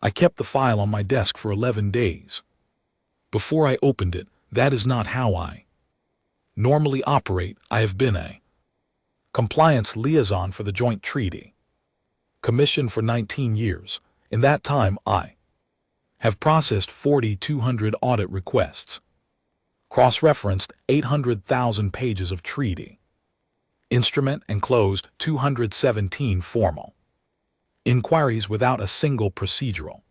I kept the file on my desk for 11 days. Before I opened it, that is not how I normally operate. I have been a compliance liaison for the Joint Treaty Commission for 19 years. In that time, I have processed 4,200 audit requests, cross-referenced 800,000 pages of treaty instrument, and closed 217 formal inquiries without a single procedural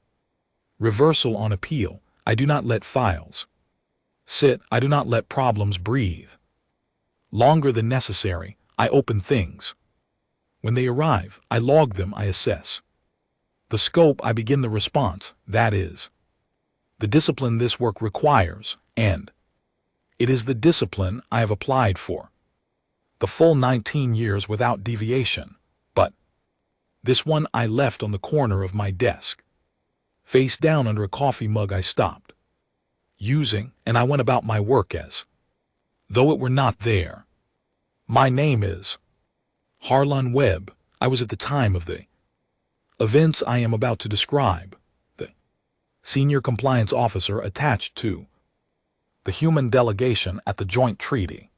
reversal on appeal. I do not let files sit. I do not let problems breathe longer than necessary. I open things. When they arrive, I log them. I assess the scope. I begin the response. That is the discipline this work requires, and it is the discipline I have applied for the full 19 years without deviation. But this one I left on the corner of my desk, face down under a coffee mug I stopped using, and I went about my work as though it were not there. My name is Harlan Webb. I was at the time of the events I am about to describe the senior compliance officer attached to the human delegation at the Joint Treaty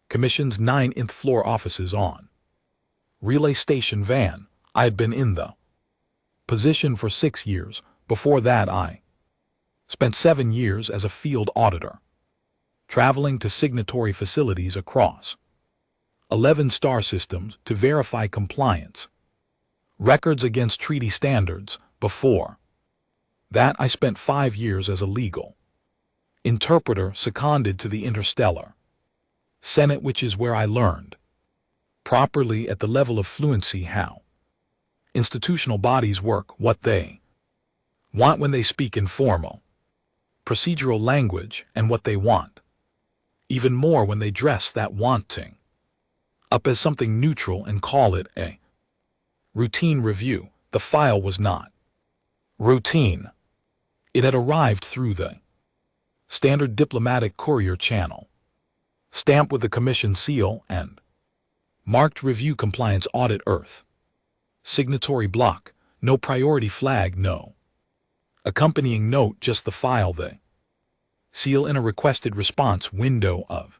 Commission's 9th floor offices on Relay Station Van. I had been in the position for 6 years. Before that, I spent 7 years as a field auditor, traveling to signatory facilities across 11 star systems to verify compliance records against treaty standards. Before that, I spent 5 years as a legal interpreter seconded to the Interstellar Senate, which is where I learned properly at the level of fluency how institutional bodies work, what they want when they speak in formal procedural language, and what they want even more when they dress that wanting up as something neutral and call it a routine review. The file was not routine. It had arrived through the standard diplomatic courier channel, stamped with the Commission seal and marked Review Compliance Audit Earth. Signatory block, no priority flag, no accompanying note, just the file, the seal in a requested response window of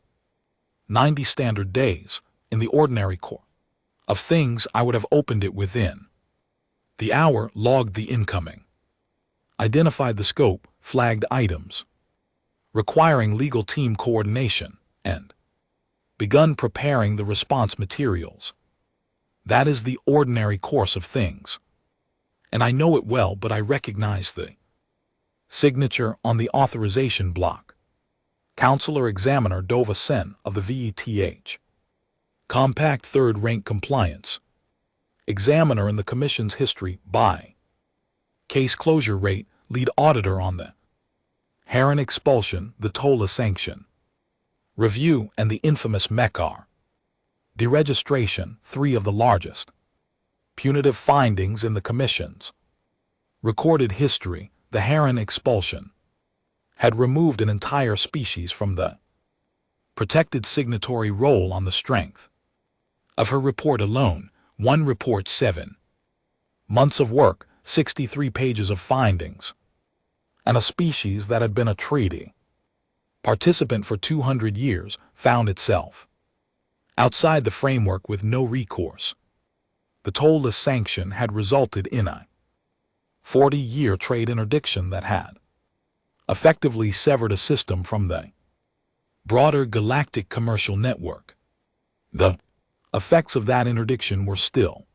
90 standard days. In the ordinary course of things, I would have opened it within the hour, logged the incoming, identified the scope, flagged items requiring legal team coordination, and begun preparing the response materials. That is the ordinary course of things, and I know it well, but I recognize the signature on the authorization block. Counselor Examiner Dova Sen of the VETH. Compact third-rank compliance. Examiner in the Commission's history by case closure rate, lead auditor on the Heron expulsion, the TOLA sanction review, and the infamous MECAR deregistration, 3 of the largest punitive findings in the Commission's recorded history. The Heron expulsion had removed an entire species from the protected signatory role on the strength of her report alone. 1 report, 7 months of work, 63 pages of findings, and a species that had been a treaty participant for 200 years found itself outside the framework with no recourse. The TOLA sanction had resulted in a 40-year trade interdiction that had effectively severed a system from the broader galactic commercial network. The effects of that interdiction were still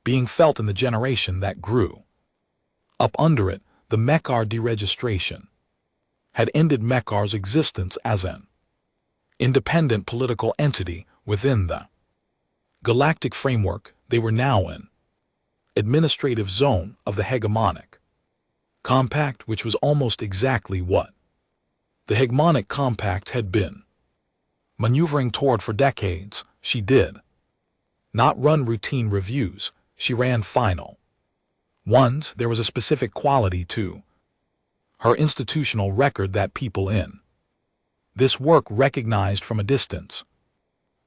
being felt in the generation that grew up under it. The MECAR deregistration had ended MECAR's existence as an independent political entity within the galactic framework. They were now an administrative zone of the hegemonic compact, which was almost exactly what the hegemonic compact had been maneuvering toward for decades. She did not run routine reviews, she ran final ones. There was a specific quality to her institutional record that people in this work recognized from a distance.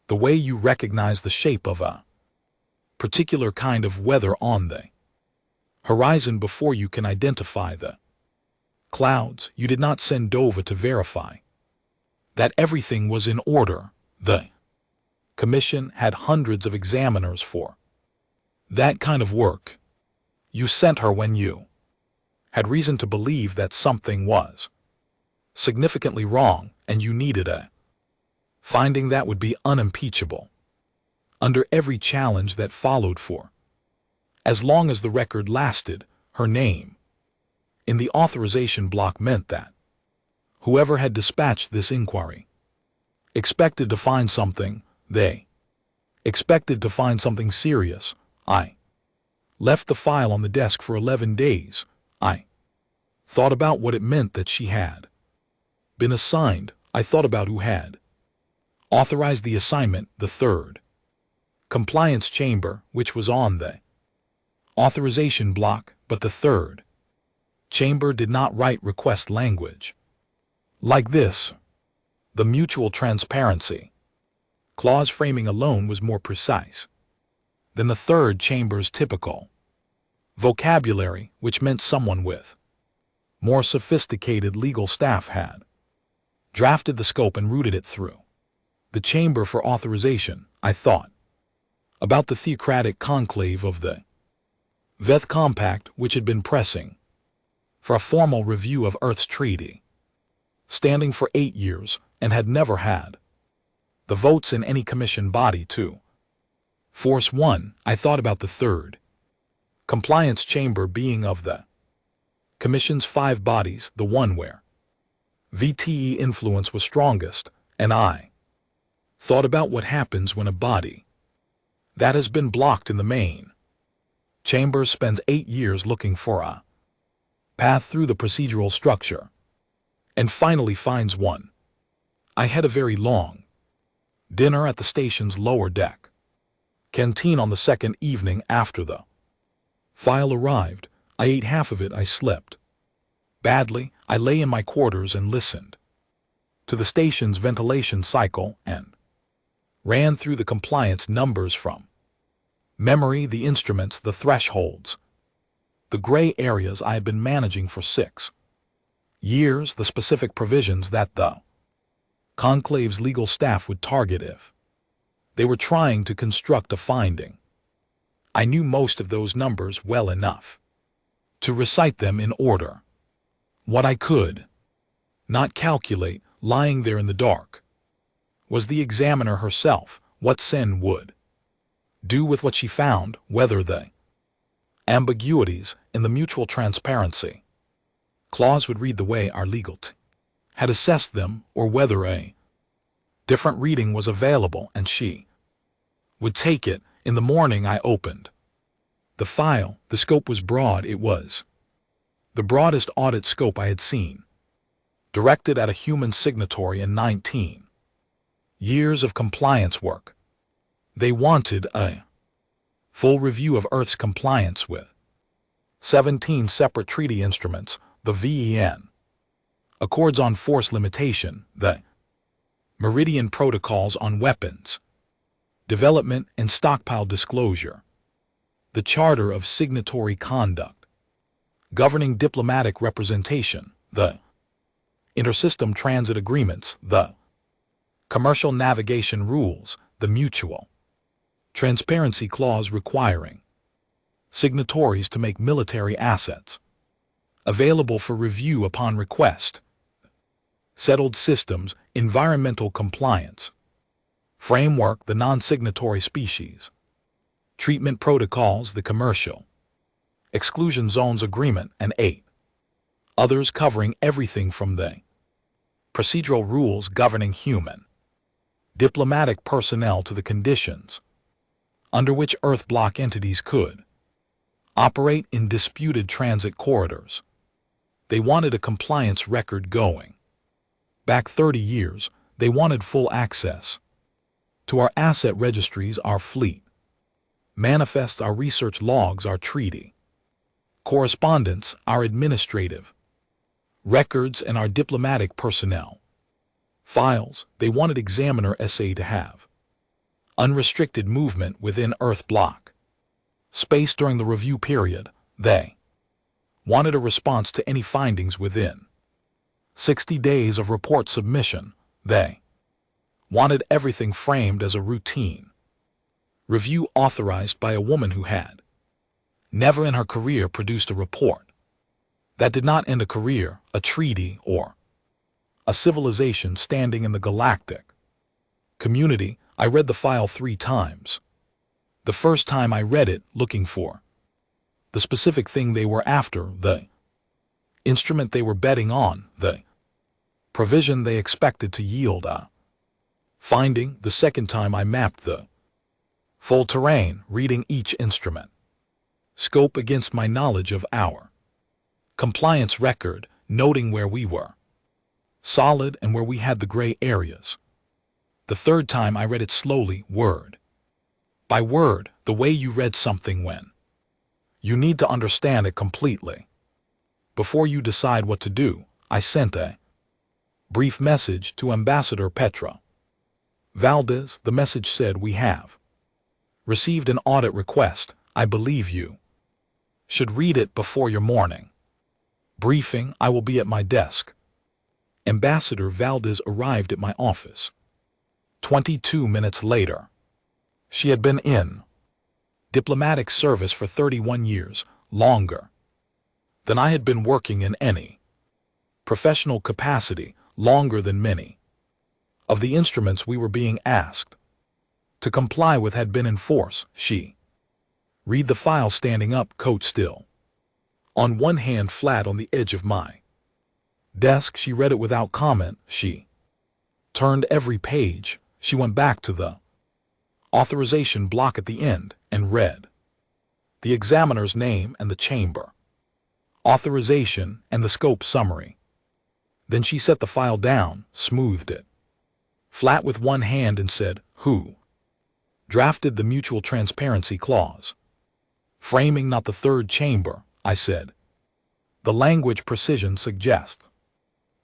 The way you recognize the shape of a particular kind of weather on the Horizon before you can identify the clouds. You did not send Dova to verify that everything was in order. The commission had hundreds of examiners for that kind of work. You sent her when you had reason to believe that something was significantly wrong, and you needed a finding that would be unimpeachable under every challenge that followed for as long as the record lasted. Her name in the authorization block meant that whoever had dispatched this inquiry expected to find something. They expected to find something serious. I left the file on the desk for 11 days. I thought about what it meant that she had been assigned. I thought about who had authorized the assignment. The third compliance chamber, which was on the authorization block, but the third chamber did not write request language like this. The mutual transparency clause framing alone was more precise than the third chamber's typical vocabulary, which meant someone with more sophisticated legal staff had drafted the scope and routed it through the chamber for authorization. I thought about the theocratic conclave of the Veth Compact, which had been pressing for a formal review of Earth's treaty, standing for 8 years, and had never had the votes in any commission body to force one. I thought about the third compliance chamber being of the commission's 5 bodies, the one where VTE influence was strongest, and I thought about what happens when a body that has been blocked in the main chamber spends 8 years looking for a path through the procedural structure and finally finds one. I had a very long dinner at the station's lower deck canteen on the second evening after the file arrived. I ate half of it. I slept badly. I lay in my quarters and listened to the station's ventilation cycle and ran through the compliance numbers from memory, the instruments, the thresholds, the gray areas I had been managing for 6 years, the specific provisions that the conclave's legal staff would target if they were trying to construct a finding. I knew most of those numbers well enough to recite them in order. What I could not calculate, lying there in the dark, was the examiner herself, what Sen would do with what she found, whether the ambiguities in the mutual transparency clause would read the way our legal team had assessed them, or whether a different reading was available and she would take it. In the morning I opened the file. The scope was broad. It was the broadest audit scope I had seen, directed at a human signatory in 19 years of compliance work. They wanted a full review of Earth's compliance with 17 separate treaty instruments, the VEN, Accords on Force Limitation, the Meridian Protocols on Weapons Development and Stockpile Disclosure, the Charter of Signatory Conduct governing diplomatic representation, the Intersystem Transit Agreements, the Commercial Navigation Rules, the Mutual Transparency Clause requiring signatories to make military assets available for review upon request, settled systems, environmental compliance framework, the non-signatory species treatment protocols, the Commercial Exclusion Zones Agreement, and 8 others covering everything from the procedural rules governing human diplomatic personnel to the conditions under which Earth bloc entities could operate in disputed transit corridors. They wanted a compliance record going back 30 years. They wanted full access to our asset registries, our fleet manifests, our research logs, our treaty correspondence, our administrative records, and our diplomatic personnel files. They wanted examiner SA to have unrestricted movement within Earth bloc space during the review period. They wanted a response to any findings within 60 days of report submission. They wanted everything framed as a routine review authorized by a woman who had never in her career produced a report that did not end a career, a treaty, or a civilization standing in the galactic community. I read the file 3 times. The first time I read it looking for the specific thing they were after, the instrument they were betting on, the provision they expected to yield a finding. The second time I mapped the full terrain, reading each instrument scope against my knowledge of our compliance record, noting where we were solid and where we had the gray areas. The third time I read it slowly, word by word, the way you read something when you need to understand it completely. Before you decide what to do, I sent a brief message to Ambassador Petra Valdez. The message said, "We have received an audit request. I believe you should read it before your morning briefing. I will be at my desk." Ambassador Valdez arrived at my office 22 minutes later. She had been in diplomatic service for 31 years, longer than I had been working in any professional capacity, longer than many of the instruments we were being asked to comply with had been in force. She read the file standing up, coat still on one hand flat on the edge of my desk. She read it without comment. She turned every page. She went back to the authorization block at the end and read the examiner's name and the chamber authorization and the scope summary. Then she set the file down, smoothed it flat with one hand and said, "Who drafted the mutual transparency clause?" "Framing, not the third chamber," I said. "The language precision suggests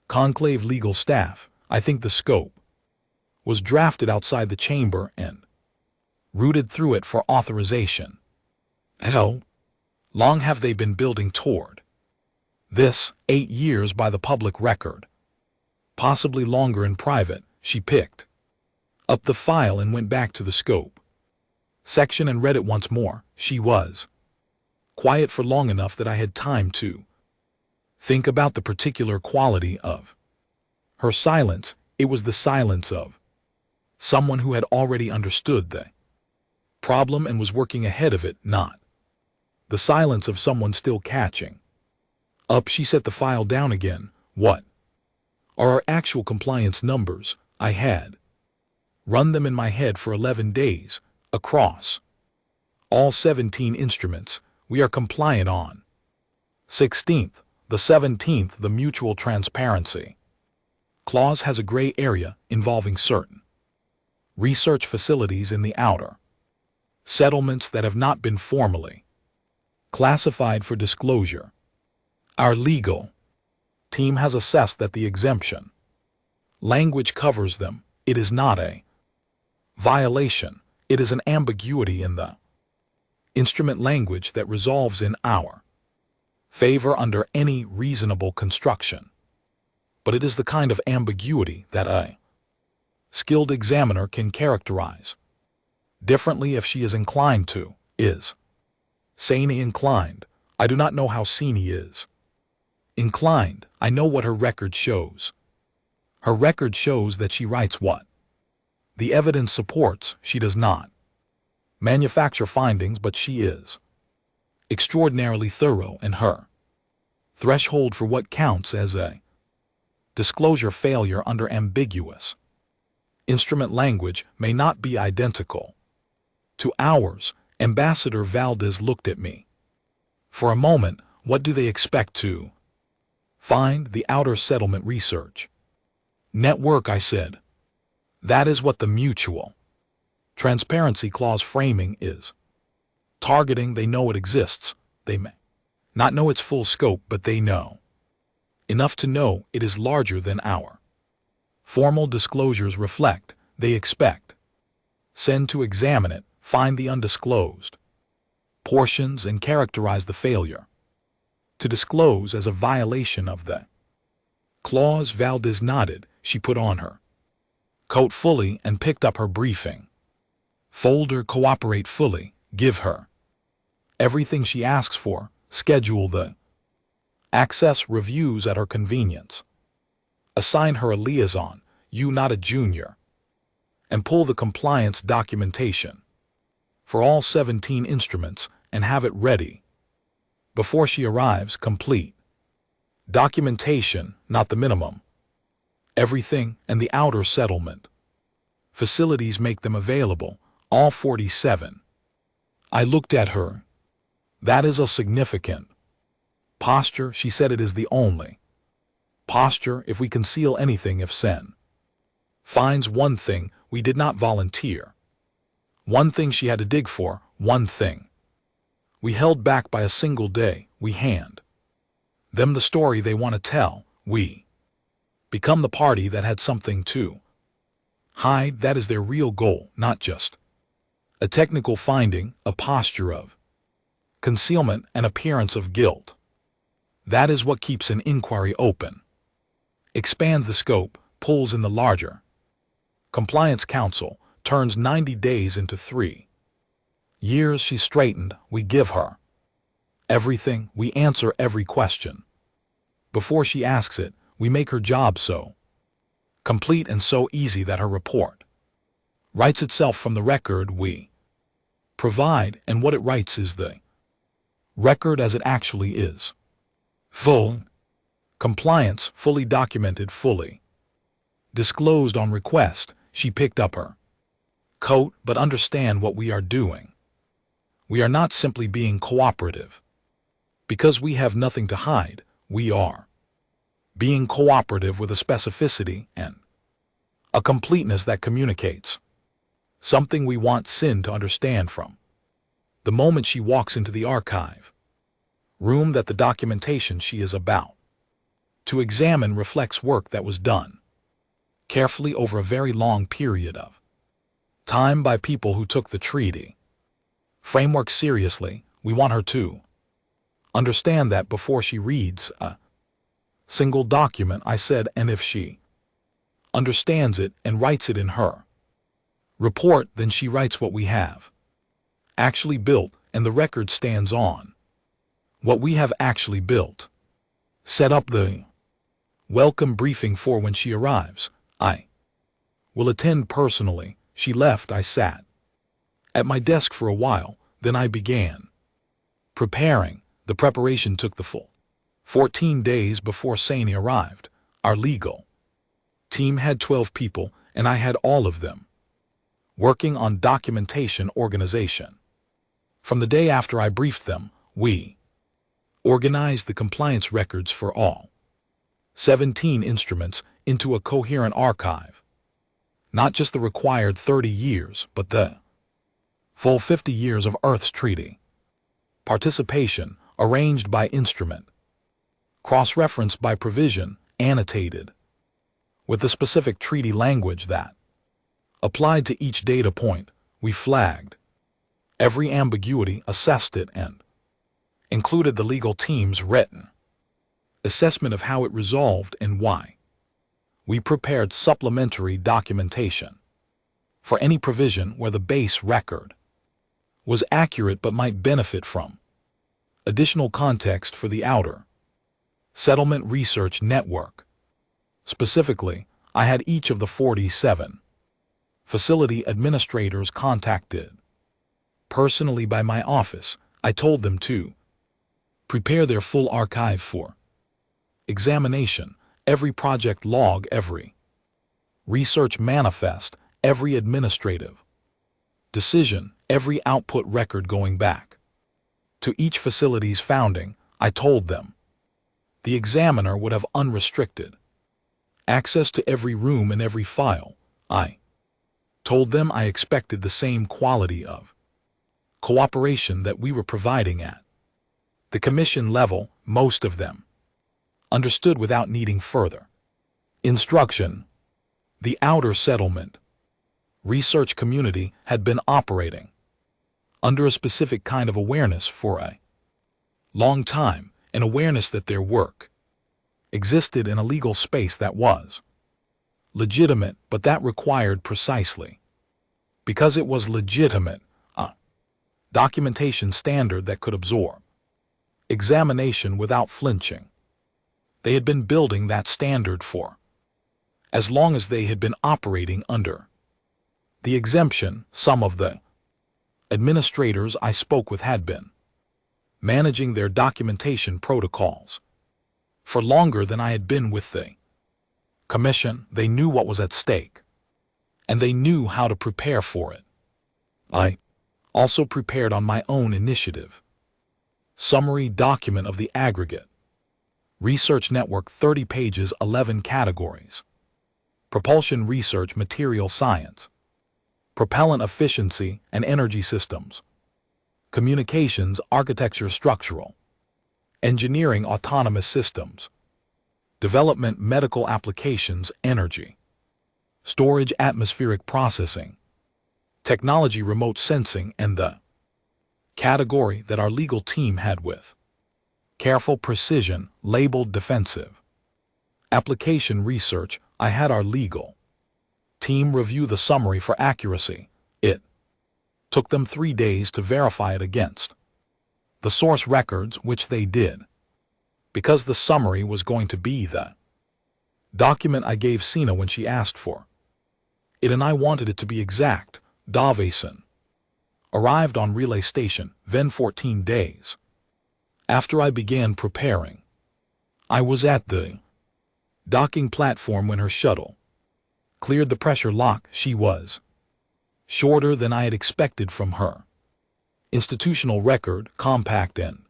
conclave legal staff. I think the scope was drafted outside the chamber and routed through it for authorization." How long have they been building toward this? 8 years by the public record. Possibly longer in private. She picked up the file and went back to the scope section and read it once more. She was quiet for long enough that I had time to think about the particular quality of her silence. It was the silence of someone who had already understood the problem and was working ahead of it, not the silence of someone still catching up. She set the file down again. "What are our actual compliance numbers?" I had run them in my head for 11 days, across all 17 instruments. We are compliant on 16th. The 17th, the mutual transparency clause has a gray area involving certain research facilities in the outer settlements that have not been formally classified for disclosure. Our legal team has assessed that the exemption language covers them. It is not a violation. It is an ambiguity in the instrument language that resolves in our favor under any reasonable construction. But it is the kind of ambiguity that a skilled examiner can characterize differently if she is inclined to. Is sane inclined? I do not know how sane is inclined. I know what her record shows. Her record shows that she writes what the evidence supports. She does not manufacture findings, but she is extraordinarily thorough, and her threshold for what counts as a disclosure failure under ambiguous instrument language may not be identical to ours. Ambassador Valdez looked at me for a moment. "What do they expect to find?" "The outer settlement research network," I said. "That is what the mutual transparency clause framing is targeting. They know it exists. They may not know its full scope, but they know enough to know it is larger than our formal disclosures reflect. They expect send to examine it, find the undisclosed portions, and characterize the failure. To disclose as a violation of the clause. Valdez nodded. She put on her coat fully and picked up her briefing folder. Cooperate fully. Give her everything she asks for. Schedule the access reviews at her convenience. Assign her a liaison, you not a junior, and pull the compliance documentation for all 17 instruments and have it ready before she arrives. Complete documentation, not the minimum. Everything and the outer settlement facilities, make them available, all 47. I looked at her. That is a significant posture. She said it is the only posture if we conceal anything. If Sen finds one thing we did not volunteer, one thing she had to dig for, one thing we held back by a single day, we hand them the story they want to tell. We become the party that had something to hide. That is their real goal, not just a technical finding, a posture of concealment, and appearance of guilt. That is what keeps an inquiry open, expands the scope, pulls in the larger compliance counsel, turns 90 days into 3 years. She straightened. We give her everything. We answer every question before she asks it. We make her job so complete and so easy that her report writes itself from the record we provide, and what it writes is the record as it actually is. Full compliance, fully documented, fully disclosed on request. She picked up her coat. But understand what we are doing. We are not simply being cooperative because we have nothing to hide. We are being cooperative with a specificity and a completeness that communicates something we want Sin to understand from the moment she walks into the archive room, that the documentation she is about to examine reflects work that was done carefully over a very long period of time by people who took the treaty framework seriously. We want her to understand that before she reads a single document. I said, and if she understands it and writes it in her report, then she writes what we have actually built, and the record stands on what we have actually built. Set up the welcome briefing for when she arrives. I will attend personally. She left. I sat at my desk for a while, then I began preparing. The preparation took the full 14 days before Sani arrived. Our legal team had 12 people, and I had all of them working on documentation organization. From the day after I briefed them, we organized the compliance records for all 17 instruments into a coherent archive. Not just the required 30 years, but the full 50 years of Earth's treaty participation, arranged by instrument, cross-referenced by provision, annotated with the specific treaty language that applied to each data point. We flagged every ambiguity, assessed it, and included the legal team's written assessment of how it resolved and why. We prepared supplementary documentation for any provision where the base record was accurate but might benefit from additional context for the outer settlement research network. Specifically, I had each of the 47 facility administrators contacted personally by my office. I told them to prepare their full archive for examination, every project log, every research manifest, every administrative decision, every output record going back to each facility's founding. I told them the examiner would have unrestricted access to every room and every file. I told them I expected the same quality of cooperation that we were providing at the commission level. Most of them understood without needing further instruction. The outer settlement research community had been operating under a specific kind of awareness for a long time, an awareness that their work existed in a legal space that was legitimate, but that required precisely, because it was legitimate, a documentation standard that could absorb examination without flinching. They had been building that standard for as long as they had been operating under the exemption. Some of the administrators I spoke with had been managing their documentation protocols for longer than I had been with the commission. They knew what was at stake, and they knew how to prepare for it. I also prepared on my own initiative summary document of the aggregate research network, 30 pages, 11 categories: propulsion research, material science, propellant efficiency and energy systems, communications, architecture, structural engineering, autonomous systems, development, medical applications, energy storage, atmospheric processing, technology, remote sensing, and the category that our legal team had with careful precision labeled defensive application research. I had our legal team review the summary for accuracy. It took them 3 days to verify it against the source records, which they did, because the summary was going to be the document I gave Sina when she asked for it, and I wanted it to be exact. Davison arrived on relay station then 14 days after I began preparing. I was at the docking platform when her shuttle cleared the pressure lock. She was shorter than I had expected from her. Institutional record, compact and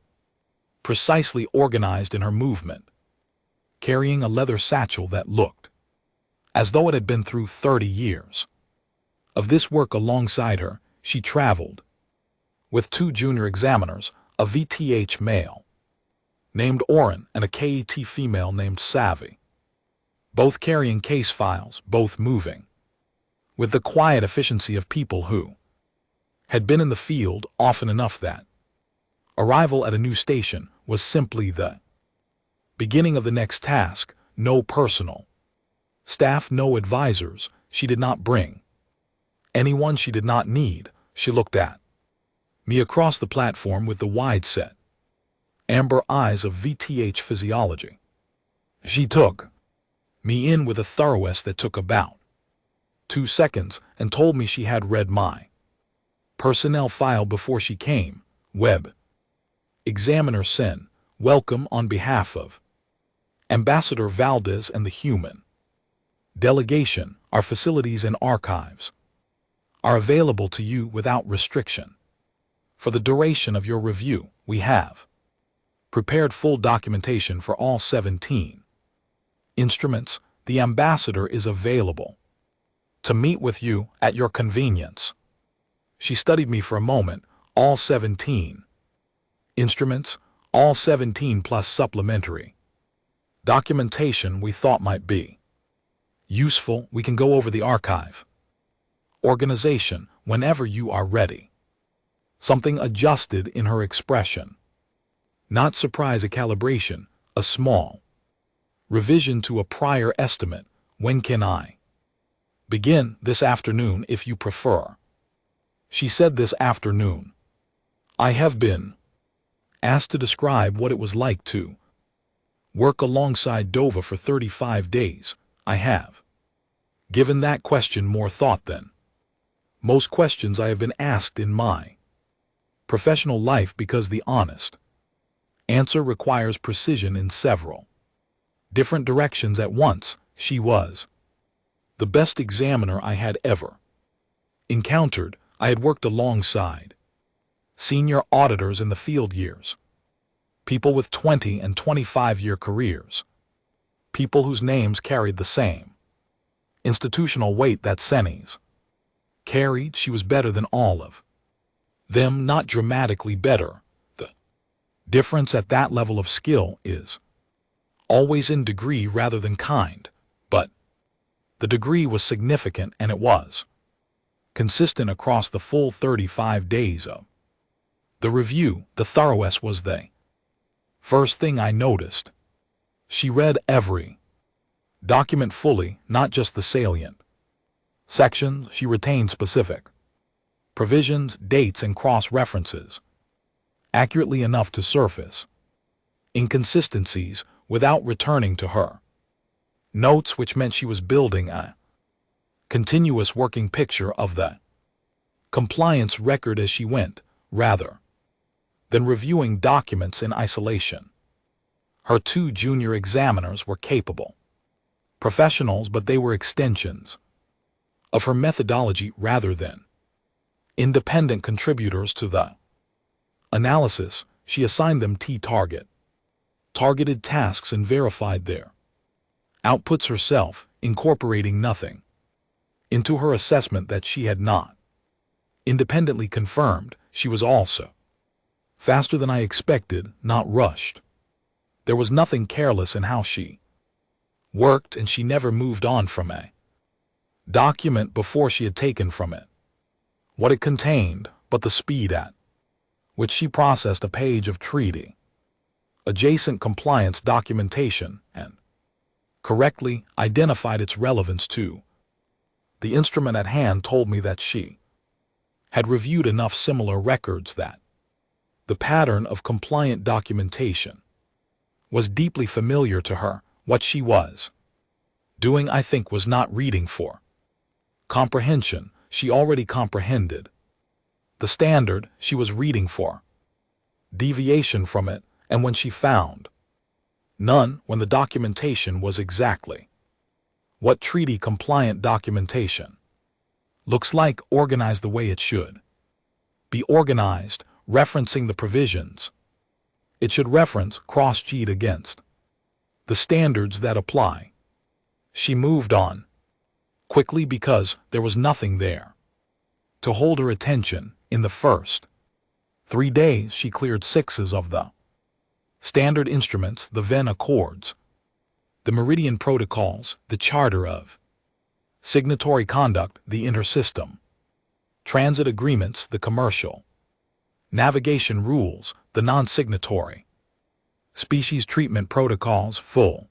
precisely organized in her movement, carrying a leather satchel that looked as though it had been through 30 years of this work. Alongside her, she traveled with 2 junior examiners, a VTH male named Oren and a KET female named Savvy, both carrying case files, both moving with the quiet efficiency of people who had been in the field often enough that arrival at a new station was simply the beginning of the next task. No personal staff, no advisors. She did not bring anyone she did not need. She looked at me across the platform with the wide-set amber eyes of VTH physiology. She took me in with a thoroughness that took about 2 seconds and told me she had read my personnel file before she came. Web Examiner Sen, welcome on behalf of Ambassador Valdez and the human delegation. Our facilities and archives are available to you without restriction. For the duration of your review, we have prepared full documentation for all 17 instruments. The ambassador is available to meet with you at your convenience. She studied me for a moment. All 17 instruments, all 17 plus supplementary documentation we thought might be useful. We can go over the archive organization whenever you are ready. Something adjusted in her expression. Not surprise, a calibration, a small revision to a prior estimate. When can I begin? This afternoon, if you prefer. She said this afternoon. I have been asked to describe what it was like to work alongside Dova for 35 days. I have given that question more thought than most questions I have been asked in my professional life, because the honest answer requires precision in several different directions at once. She was the best examiner I had ever encountered. I had worked alongside senior auditors in the field years, people with 20 and 25-year careers, people whose names carried the same institutional weight that Senni's carried. She was better than all of them, not dramatically better. The difference at that level of skill is always in degree rather than kind, but the degree was significant, and it was consistent across the full 35 days of The review, the thoroughness was the first thing I noticed. She read every document fully, not just the salient sections. She retained specific provisions, dates, and cross-references accurately enough to surface inconsistencies without returning to her notes, which meant she was building a continuous working picture of the compliance record as she went, rather than reviewing documents in isolation. Her two junior examiners were capable professionals, but they were extensions of her methodology rather than independent contributors to the analysis. She assigned them targeted tasks and verified their outputs herself, incorporating nothing into her assessment that she had not independently confirmed. She was also faster than I expected, not rushed. There was nothing careless in how she worked, and she never moved on from a document before she had taken from it what it contained, but the speed at which she processed a page of treaty adjacent compliance documentation and correctly identified its relevance to the instrument at hand told me that she had reviewed enough similar records that the pattern of compliant documentation was deeply familiar to her. What she was doing, I think, was not reading for comprehension. She already comprehended the standard. She was reading for deviation from it, and when she found none, when the documentation was exactly what treaty-compliant documentation looks like, organized the way it should be organized, referencing the provisions it should reference, cross-checked against the standards that apply. She moved on quickly because there was nothing there to hold her attention. In the first 3 days, she cleared 6 of the standard instruments, the Venn Accords, the Meridian Protocols, the Charter of Signatory Conduct, the Intersystem Transit Agreements, the Commercial Navigation Rules, the Non-Signatory Species Treatment Protocols, full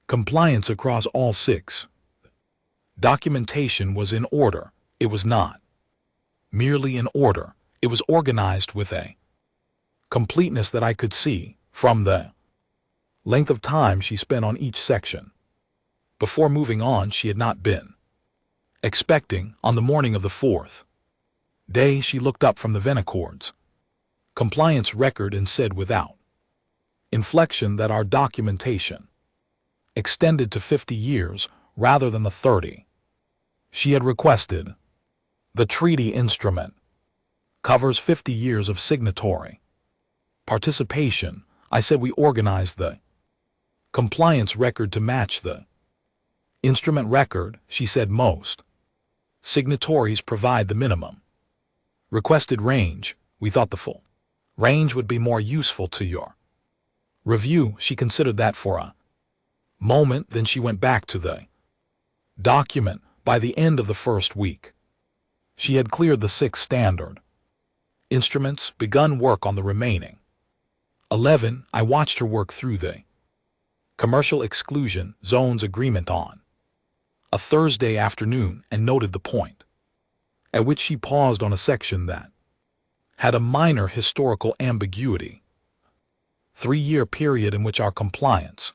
compliance across all 6. Documentation was in order. It was not merely in order. It was organized with a completeness that I could see from the length of time she spent on each section. Before moving on, she had not been expecting. On the morning of the 4th day, she looked up from the Venn Accords compliance record and said without inflection that our documentation extended to 50 years rather than the 30 she had requested. The treaty instrument covers 50 years of signatory participation. I said we organized the compliance record to match the instrument record. She said most signatories provide the minimum requested range. We thought the full range would be more useful to your review. She considered that for a moment, then she went back to the document. By the end of the first week, she had cleared the 6 standard instruments, begun work on the remaining 11. I watched her work through the commercial exclusion zones agreement on a Thursday afternoon and noted the point at which she paused on a section that had a minor historical ambiguity. 3-year period in which our compliance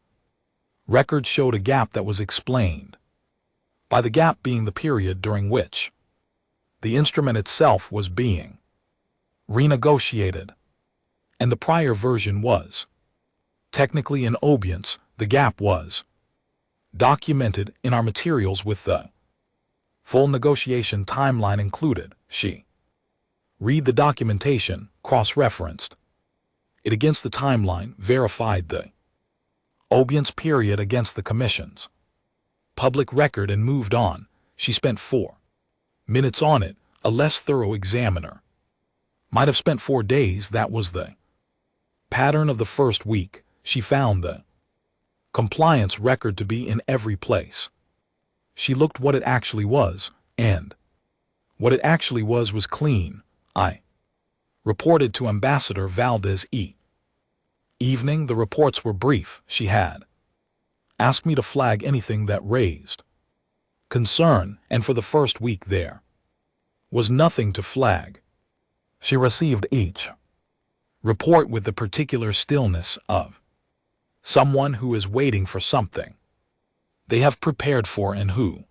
record showed a gap that was explained by the gap being the period during which the instrument itself was being renegotiated, and the prior version was technically in obeyance. The gap was documented in our materials with the full negotiation timeline included. She read the documentation, cross-referenced it against the timeline, verified the obeyance period against the Commission's public record, and moved on. She spent 4 minutes on it. A less thorough examiner might have spent 4 days. That was the pattern of the first week. She found the compliance record to be in every place. She looked what it actually was, and what it actually was clean. I Reported to Ambassador Valdez E. Evening, the reports were brief. She had asked me to flag anything that raised concern, and for the first week there was nothing to flag. She received each report with the particular stillness of someone who is waiting for something they have prepared for and who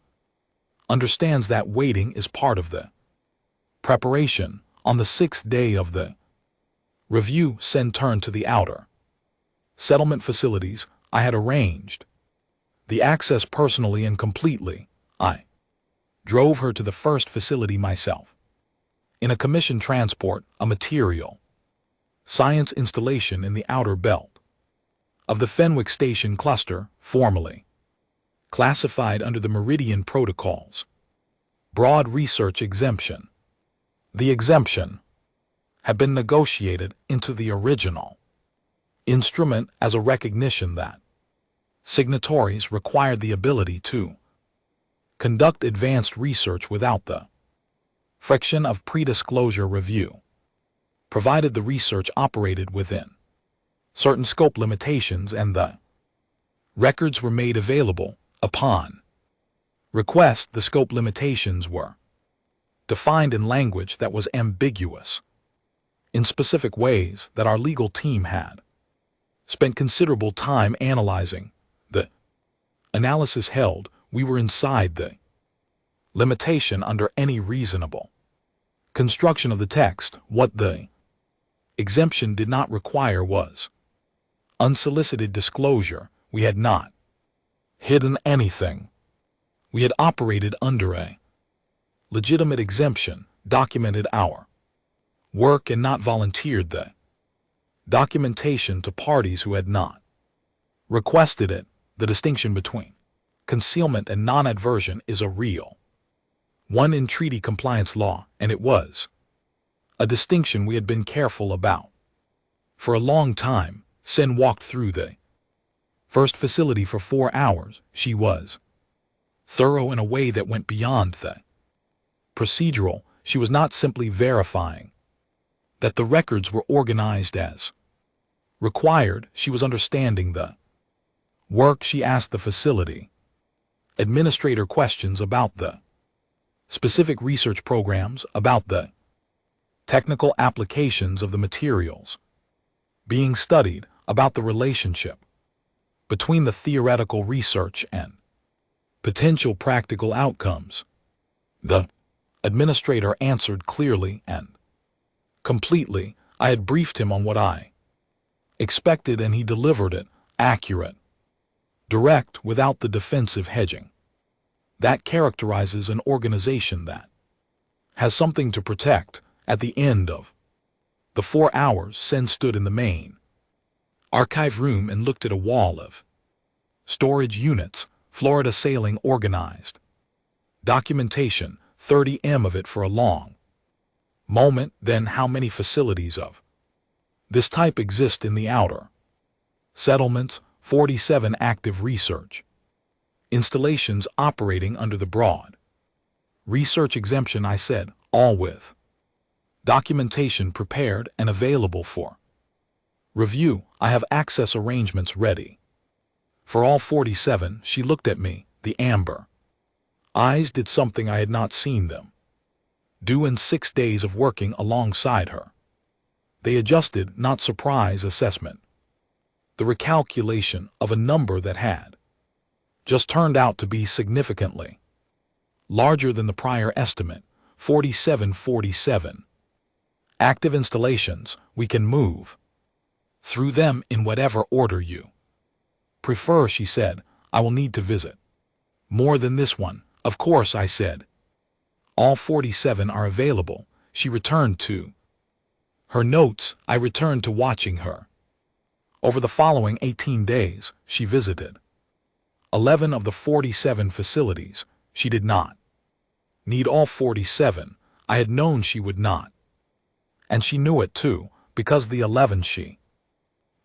understands that waiting is part of the preparation. On the 6th day of the review, Sen turned to the outer settlement facilities. I had arranged the access personally and completely. I drove her to the first facility myself. In a commissioned transport, a material science installation in the outer belt of the Fenwick Station cluster, formerly classified under the Meridian Protocols. Broad research exemption. The exemption had been negotiated into the original instrument as a recognition that signatories required the ability to conduct advanced research without the friction of pre-disclosure review, provided the research operated within certain scope limitations and the records were made available upon request. The scope limitations were defined in language that was ambiguous in specific ways that our legal team had spent considerable time analyzing. The analysis held we were inside the limitation under any reasonable construction of the text. What the exemption did not require was unsolicited disclosure. We had not hidden anything. We had operated under a legitimate exemption, documented our work, and not volunteered the documentation to parties who had not requested it. The distinction between concealment and non-adversion is a real one in treaty compliance law, and it was a distinction we had been careful about. For a long time, Sen walked through the first facility for 4 hours. She was thorough in a way that went beyond the procedural. She was not simply verifying that the records were organized as required. She was understanding the work. She asked the facility administrator questions about the specific research programs, about the technical applications of the materials being studied, about the relationship between the theoretical research and potential practical outcomes. The administrator answered clearly and completely. I had briefed him on what I expected, and he delivered it, accurate, direct, without the defensive hedging that characterizes an organization that has something to protect. At the end of the 4 hours, Sen stood in the main archive room and looked at a wall of storage units, Florida sailing organized documentation, 30 of it for a long moment. Then, how many facilities of this type exist in the outer settlements? 47 active research installations operating under the broad research exemption. I said, all with documentation prepared and available for review. I have access arrangements ready for all 47. She looked at me. The amber eyes did something I had not seen them do in 6 days of working alongside her. They adjusted, not surprise assessment, the recalculation of a number that had just turned out to be significantly larger than the prior estimate. 47 active installations. We can move through them in whatever order you prefer, she said. I will need to visit more than this one. Of course, I said. All 47 are available. She returned to her notes. I returned to watching her. Over the following 18 days, she visited 11 of the 47 facilities. She did not need all 47. I had known she would not. And she knew it too, because the 11 she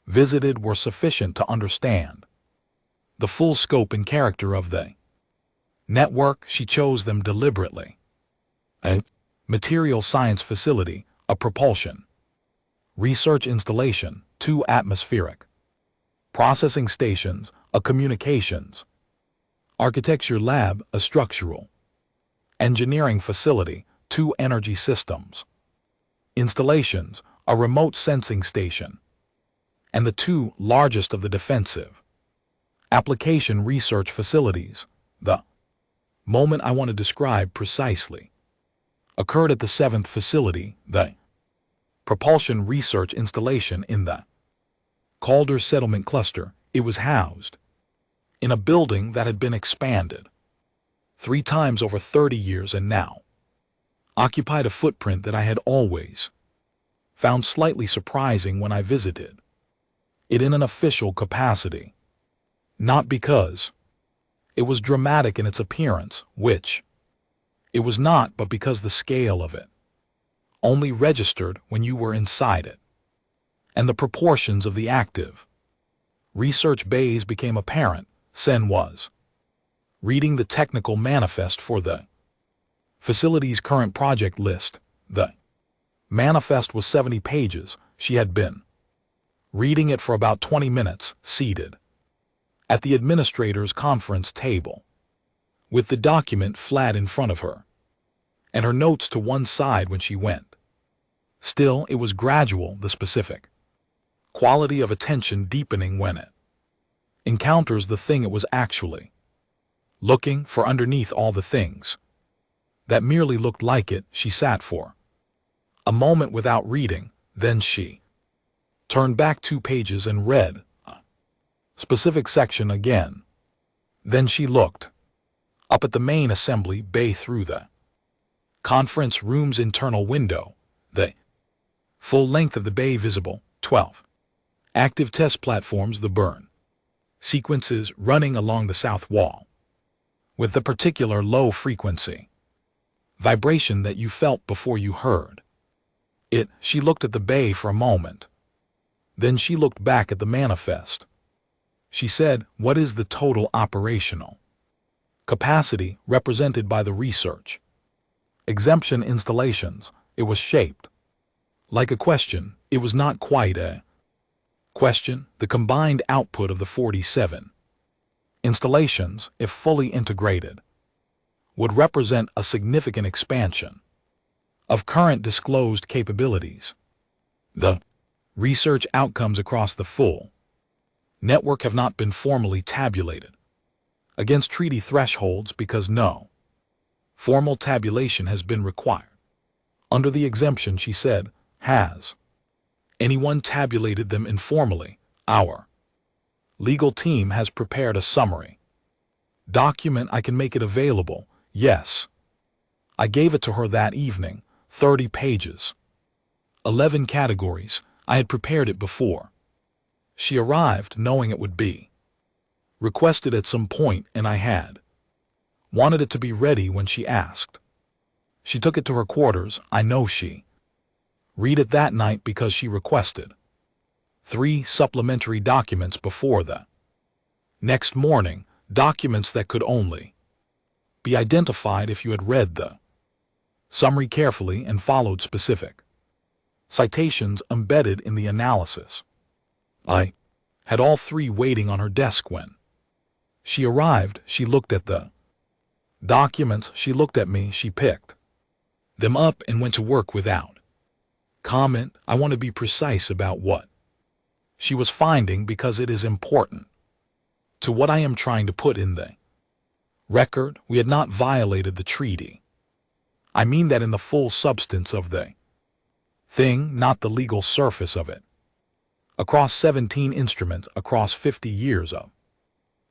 visited were sufficient to understand the full scope and character of the network. She chose them deliberately. A material science facility, a propulsion Research installation, 2 atmospheric. Processing stations, a communications. Architecture lab, a structural. Engineering facility, 2 energy systems. Installations, a remote sensing station. And the 2 largest of the defensive. Application research facilities, the moment I want to describe precisely, occurred at the 7th facility, the propulsion research installation in the Calder Settlement Cluster. It was housed in a building that had been expanded 3 times over 30 years and now occupied a footprint that I had always found slightly surprising when I visited it in an official capacity. Not because it was dramatic in its appearance, which it was not, but because the scale of it only registered when you were inside it, and the proportions of the active research bays became apparent. Sen was reading the technical manifest for the facility's current project list. The manifest was 70 pages. She had been reading it for about 20 minutes, seated at the administrator's conference table, with the document flat in front of her, and her notes to one side when she went. Still, it was gradual, the specific quality of attention deepening when it encounters the thing it was actually looking for underneath all the things that merely looked like it. She sat for a moment without reading, then she turned back 2 pages and read a specific section again. Then she looked up at the main assembly bay through the conference room's internal window, the full length of the bay visible, 12 active test platforms, the burn sequences running along the south wall, with the particular low frequency vibration that you felt before you heard it. She looked at the bay for a moment. Then she looked back at the manifest. She said, "What is the total operational capacity represented by the research exemption installations?" It was shaped like a question. It was not quite a question. The combined output of the 47 installations, if fully integrated, would represent a significant expansion of current disclosed capabilities. The research outcomes across the full network have not been formally tabulated against treaty thresholds because no formal tabulation has been required. Under the exemption, she said, has anyone tabulated them informally? Our legal team has prepared a summary document. I can make it available. Yes. I gave it to her that evening, 30 pages, 11 categories. I had prepared it before she arrived, knowing it would be requested at some point, and I had wanted it to be ready when she asked. She took it to her quarters. I know she read it that night because she requested 3 supplementary documents before the next morning, documents that could only be identified if you had read the summary carefully and followed specific citations embedded in the analysis. I had all 3 waiting on her desk when she arrived. She looked at the documents. She looked at me. She picked them up and went to work without comment. I want to be precise about what she was finding because it is important to what I am trying to put in the record. We had not violated the treaty. I mean that in the full substance of the thing, not the legal surface of it. Across 17 instruments, across 50 years of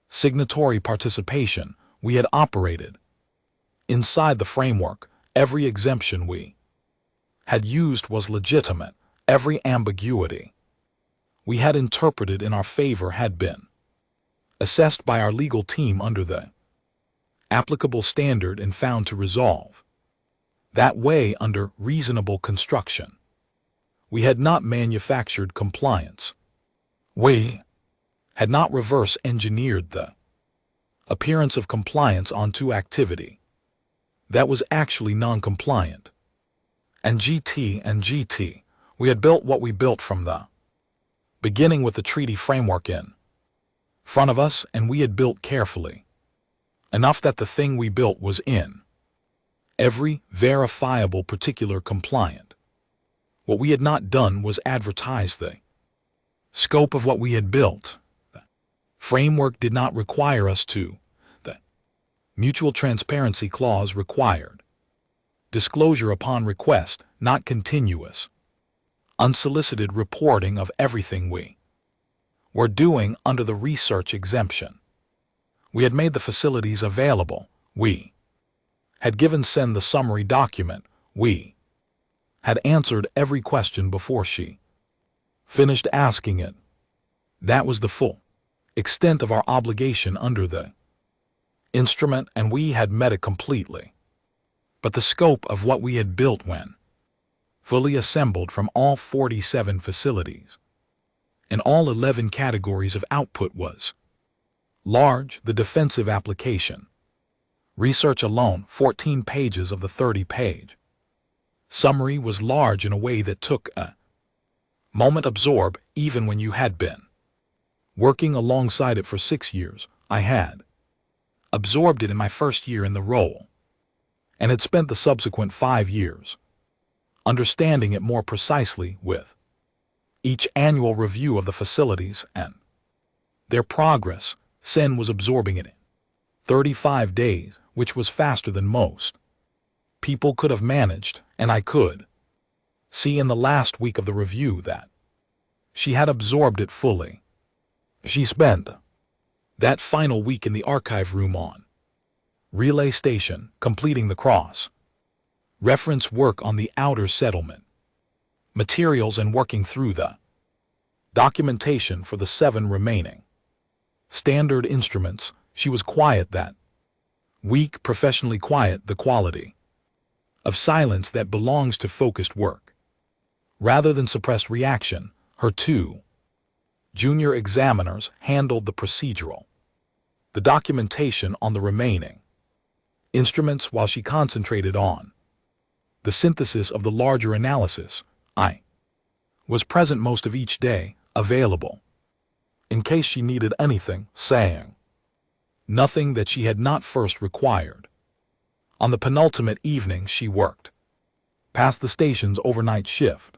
signatory participation, we had operated inside the framework. Every exemption we had used was legitimate. Every ambiguity we had interpreted in our favor had been assessed by our legal team under the applicable standard and found to resolve that way under reasonable construction. We had not manufactured compliance. We had not reverse engineered the appearance of compliance onto activity that was actually non-compliant. And GT We had built what we built from the beginning with the treaty framework in front of us, and we had built carefully. Enough that the thing we built was in every verifiable particular compliant. What we had not done was advertise the scope of what we had built. The framework did not require us to. The mutual transparency clause required disclosure upon request, not continuous, unsolicited reporting of everything we were doing under the research exemption. We had made the facilities available. We had given Sen the summary document. We had answered every question before she finished asking it. That was the full extent of our obligation under the instrument, and we had met it completely. But the scope of what we had built when fully assembled from all 47 facilities in all 11 categories of output was large. The defensive application research alone, 14 pages of the 30-page summary, was large in a way that took a moment to absorb. Even when you had been working alongside it for 6 years, I had absorbed it in my first year in the role, and had spent the subsequent 5 years understanding it more precisely with each annual review of the facilities and their progress. Sen was absorbing it in 35 days, which was faster than most people could have managed, and I could see in the last week of the review that she had absorbed it fully. She spent that final week in the archive room on Relay Station, completing the cross-reference work on the outer settlement materials and working through the documentation for the 7 remaining standard instruments. She was quiet that week, professionally quiet, the quality of silence that belongs to focused work rather than suppressed reaction. Her 2 junior examiners handled the procedural, the documentation on the remaining instruments, while she concentrated on the synthesis of the larger analysis. I was present most of each day, available in case she needed anything, saying nothing that she had not first required. On the penultimate evening she worked past the station's overnight shift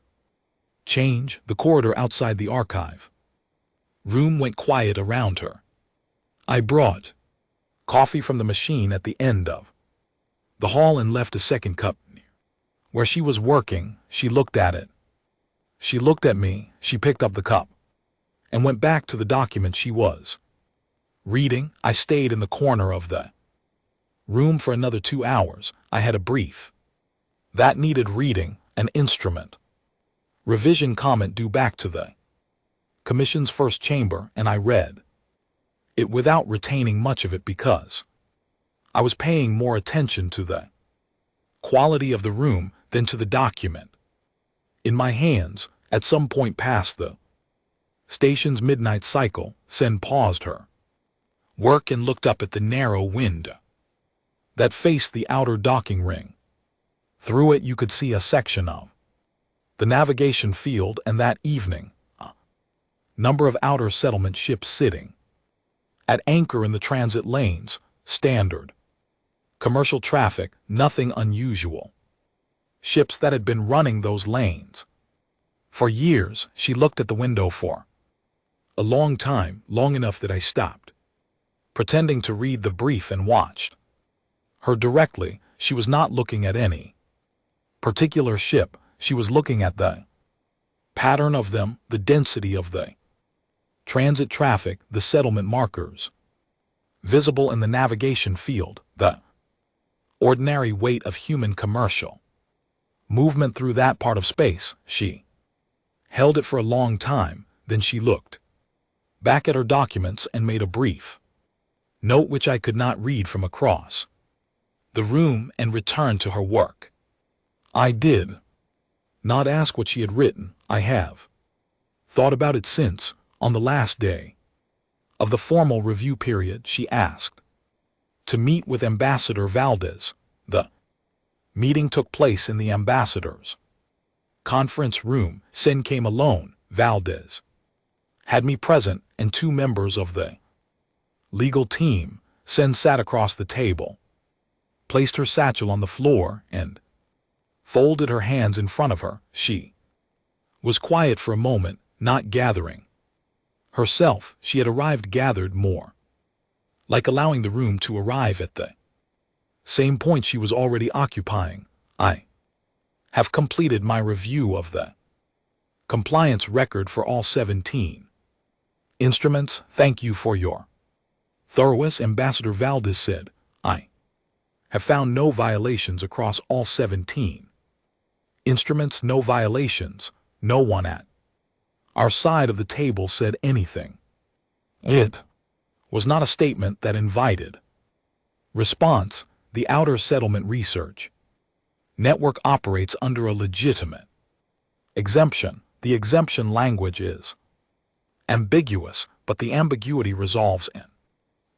change. The corridor outside the archive room went quiet around her. I brought coffee from the machine at the end of the hall and left a second cup near where she was working. She looked at it. She looked at me. She picked up the cup and went back to the document she was reading. I stayed in the corner of the room for another 2 hours. I had a brief that needed reading, an instrument revision comment due back to the Commission's first chamber, and I read it without retaining much of it because I was paying more attention to the quality of the room than to the document in my hands. At some point past the station's midnight cycle, Sen paused her work and looked up at the narrow window that faced the outer docking ring. Through it you could see a section of the navigation field, and that evening a number of outer settlement ships sitting at anchor in the transit lanes. Standard commercial traffic, nothing unusual. Ships that had been running those lanes for years. She looked at the window for a long time, long enough that I stopped pretending to read the brief and watched her directly. She was not looking at any particular ship. She was looking at the pattern of them, the density of the transit traffic, the settlement markers visible in the navigation field, the ordinary weight of human commercial movement through that part of space. She held it for a long time, then she looked back at her documents and made a brief note which I could not read from across the room, and returned to her work. I did not ask what she had written. I have thought about it since. On the last day of the formal review period, she asked to meet with Ambassador Valdez. The meeting took place in the ambassador's Conference room. Sen came alone. Valdez had me present and 2 members of the legal team. Sen sat across the table, placed her satchel on the floor, and folded her hands in front of her. She was quiet for a moment, not gathering herself. She had arrived gathered more, like allowing the room to arrive at the same point she was already occupying. I have completed my review of the compliance record for all 17 instruments. Thank you for your thoroughness, Ambassador Valdez said. I have found no violations across all 17 instruments. No violations. No one at our side of the table said anything. It was not a statement that invited response. The Outer Settlement Research Network operates under a legitimate exemption. The exemption language is ambiguous, but the ambiguity resolves in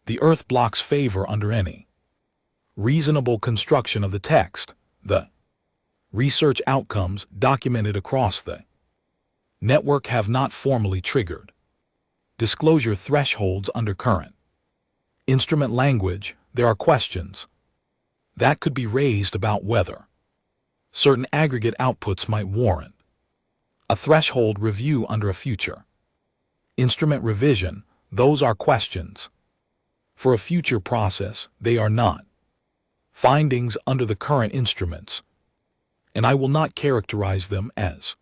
the Earth block's favor under any reasonable construction of the text. The research outcomes documented across the network have not formally triggered disclosure thresholds under current instrument language. There are questions that could be raised about whether certain aggregate outputs might warrant a threshold review under a future instrument revision. Those are questions for a future process. They are not findings under the current instruments, and I will not characterize them as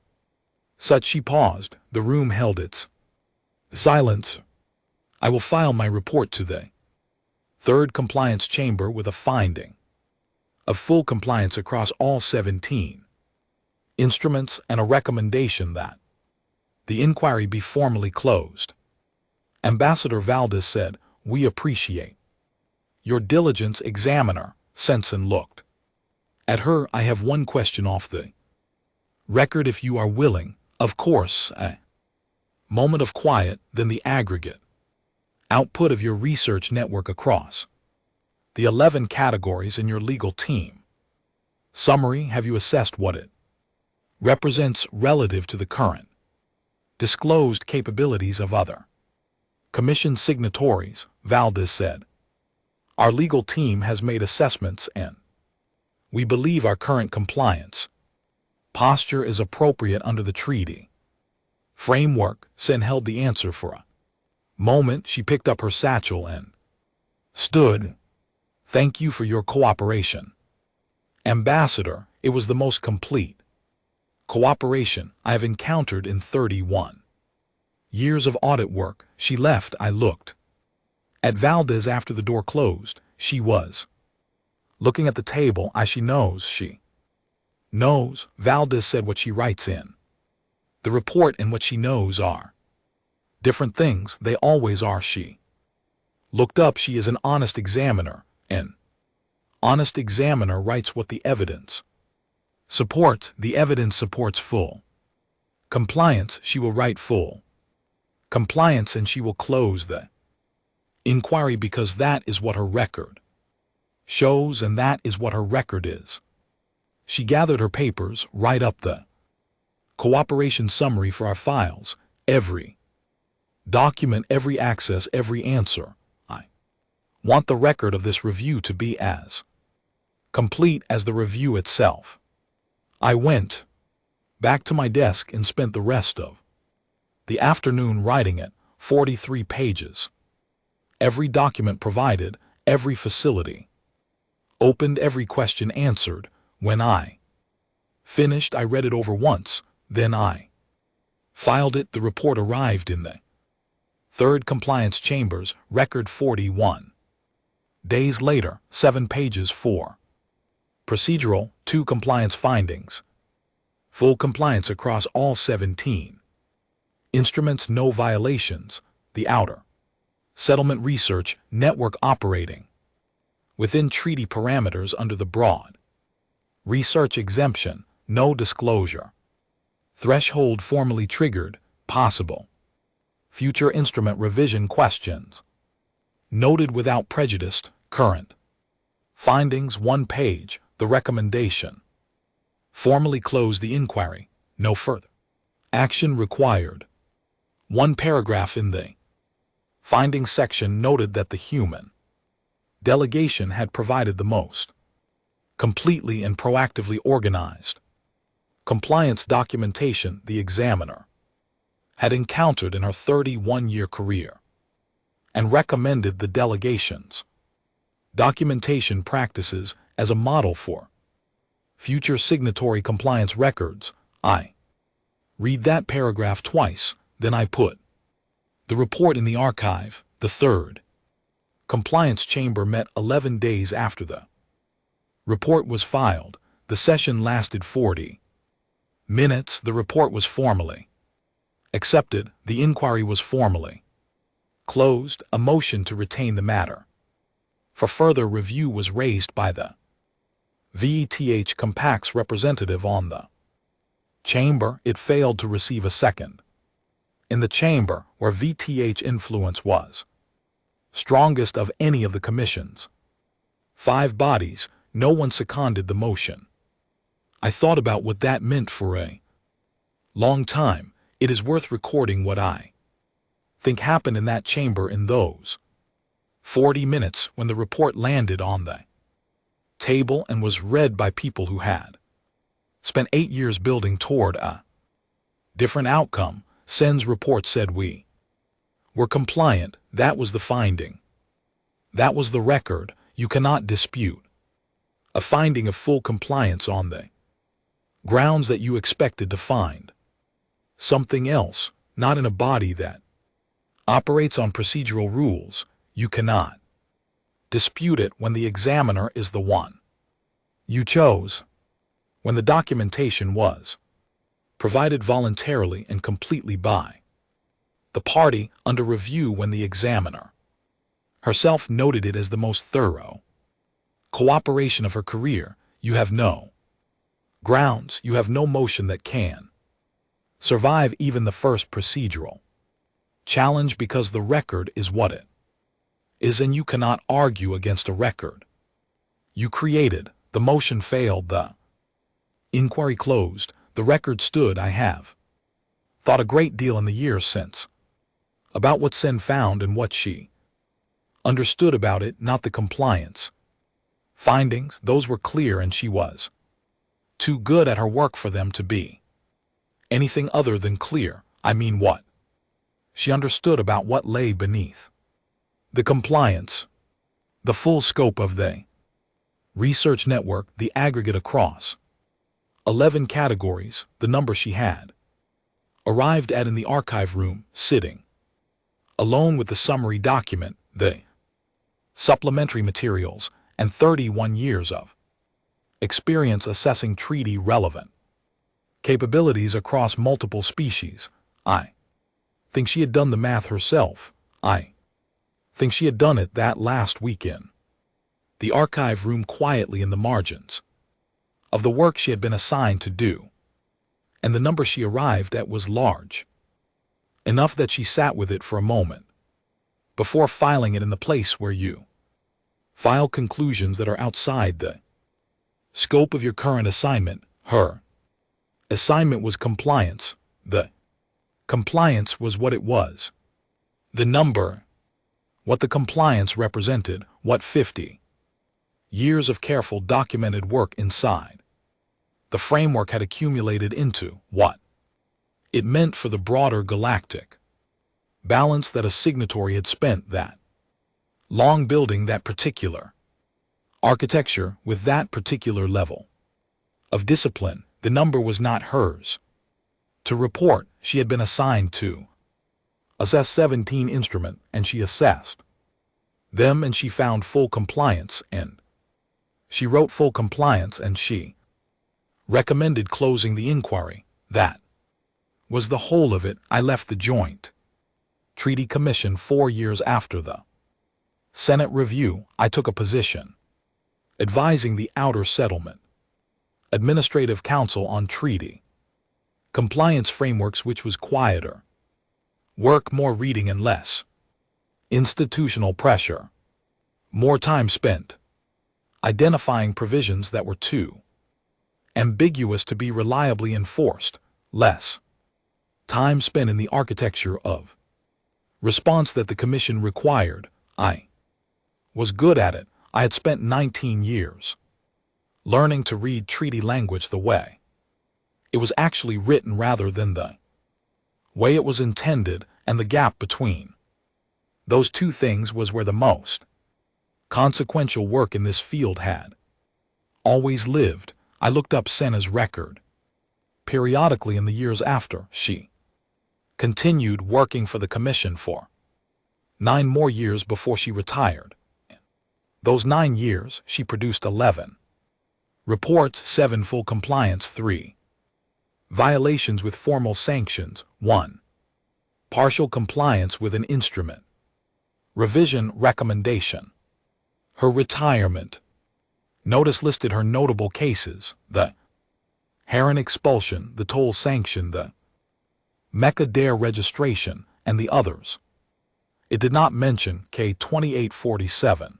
such. She paused. The room held its silence. I will file my report to the third compliance chamber with a finding of full compliance across all 17 instruments and a recommendation that the inquiry be formally closed. Ambassador Valdez said, "We appreciate your diligence, Examiner." Sensen looked at her. "I have one question off the record, if you are willing." "Of course." A moment of quiet. "Then the aggregate output of your research network across the 11 categories in your legal team summary, have you assessed what it represents relative to the current disclosed capabilities of other commission signatories?" Valdez said, "Our legal team has made assessments and we believe our current compliance posture is appropriate under the treaty framework." Sen held the answer for a moment. She picked up her satchel and stood. "Thank you for your cooperation, Ambassador. It was the most complete cooperation I have encountered in 31 years of audit work." She left. I looked at Valdez after the door closed. She was looking at the table. She knows, Valdez said. What she writes in the report and what she knows are different things. They always are. She looked up. She is an honest examiner. An honest examiner writes what the evidence supports. The evidence supports full compliance. She will write full compliance and she will close the inquiry because that is what her record shows and that is what her record is. She gathered her papers, write up the cooperation summary for our files, every document, every access, every answer. I want the record of this review to be as complete as the review itself. I went back to my desk and spent the rest of the afternoon writing it, 43 pages. Every document provided, every facility opened, every question answered. When I finished, I read it over once, then I filed it. The report arrived in the third compliance chambers, record 41 days later, 7 pages, 4 procedural, 2 compliance findings, full compliance across all 17 instruments, no violations. The Outer Settlement Research Network operating within treaty parameters under the broad research exemption, no disclosure threshold formally triggered. Possible future instrument revision questions noted without prejudice. Current findings, 1 page. The recommendation formally closed the inquiry. No further action required. One paragraph in the findings section noted that the human delegation had provided the most completely and proactively organized compliance documentation the examiner had encountered in her 31-year career, and recommended the delegation's documentation practices as a model for future signatory compliance records. I read that paragraph twice, then I put the report in the archive. The third compliance chamber met 11 days after the report was filed. The session lasted 40 minutes. The report was formally accepted. The inquiry was formally closed. A motion to retain the matter for further review was raised by the VETH Compact's representative on the chamber. It failed to receive a second. In the chamber, where VTH influence was strongest of any of the commission's 5 bodies, no one seconded the motion. I thought about what that meant for a long time. It is worth recording what I think happened in that chamber in those 40 minutes when the report landed on the table and was read by people who had spent 8 years building toward a different outcome. Sen's report said we were compliant. That was the finding. That was the record. You cannot dispute a finding of full compliance on the grounds that you expected to find something else, not in a body that operates on procedural rules. You cannot dispute it when the examiner is the one you chose, when the documentation was provided voluntarily and completely by the party under review, when the examiner herself noted it as the most thorough cooperation of her career. You have no grounds, you have no motion that can survive even the first procedural challenge, because the record is what it is, and you cannot argue against a record you created. The motion failed. The inquiry closed. The record stood. I have thought a great deal in the years since about what Sen found and what she understood about it, not the compliance findings. Those were clear, and she was too good at her work for them to be anything other than clear. I mean, what she understood about what lay beneath the compliance, the full scope of the research network, the aggregate across 11 categories, the number she had arrived at in the archive room, sitting alone with the summary document, the supplementary materials, and 31 years of experience assessing treaty relevant capabilities across multiple species. I think she had done the math herself. I think she had done it that last weekend. The archive room, quietly in the margins of the work she had been assigned to do, and the number she arrived at was large enough that she sat with it for a moment before filing it in the place where you file conclusions that are outside the scope of your current assignment. Her assignment was compliance. The compliance was what it was. The number, what the compliance represented, what 50 years of careful documented work inside the framework had accumulated into, what it meant for the broader galactic balance that a signatory had spent that long building that particular architecture with that particular level of discipline. The number was not hers to report. She had been assigned to assess 17 instruments, and she assessed them, and she found full compliance, and she wrote full compliance, and she recommended closing the inquiry. That was the whole of it. I left the Joint Treaty Commission 4 years after the Senate review. I took a position advising the Outer Settlement Administrative Council on treaty compliance frameworks, which was quieter work, more reading and less institutional pressure, more time spent identifying provisions that were too ambiguous to be reliably enforced. less time spent in the architecture of response that the commission required. I was good at it. I had spent 19 years learning to read treaty language the way it was actually written rather than the way it was intended, and the gap between those two things was where the most consequential work in this field had always lived. I looked up Senna's record periodically in the years after. She continued working for the commission for 9 more years before she retired. Those 9 years, she produced 11 reports, 7 full compliance, 3 violations with formal sanctions, 1 partial compliance with an instrument revision recommendation. Her retirement notice listed her notable cases: the Heron expulsion, the toll sanction, the Mecca Dare registration, and the others. It did not mention K 2847.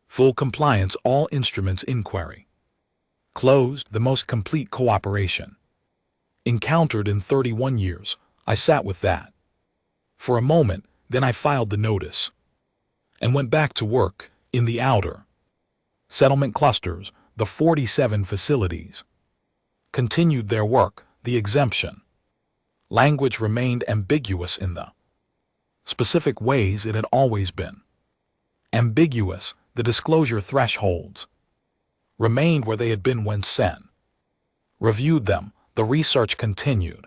Full compliance, all instruments inquiry. Closed, the most complete cooperation encountered in 31 years. I sat with that for a moment, then I filed the notice and went back to work in the outer settlement clusters. The 47 facilities continued their work. The exemption language remained ambiguous in the specific ways it had always been ambiguous. The disclosure thresholds remained where they had been when Sen reviewed them. The research continued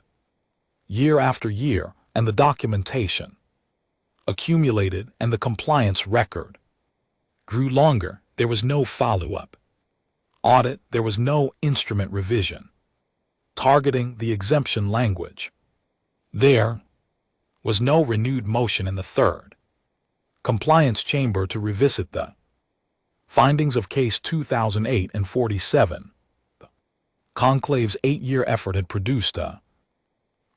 year after year, and the documentation accumulated, and the compliance record grew longer. There was no follow-up audit. There was no instrument revision targeting the exemption language. There was no renewed motion in the third compliance chamber to revisit the findings of Case 2008 and 47. The conclave's 8-year effort had produced a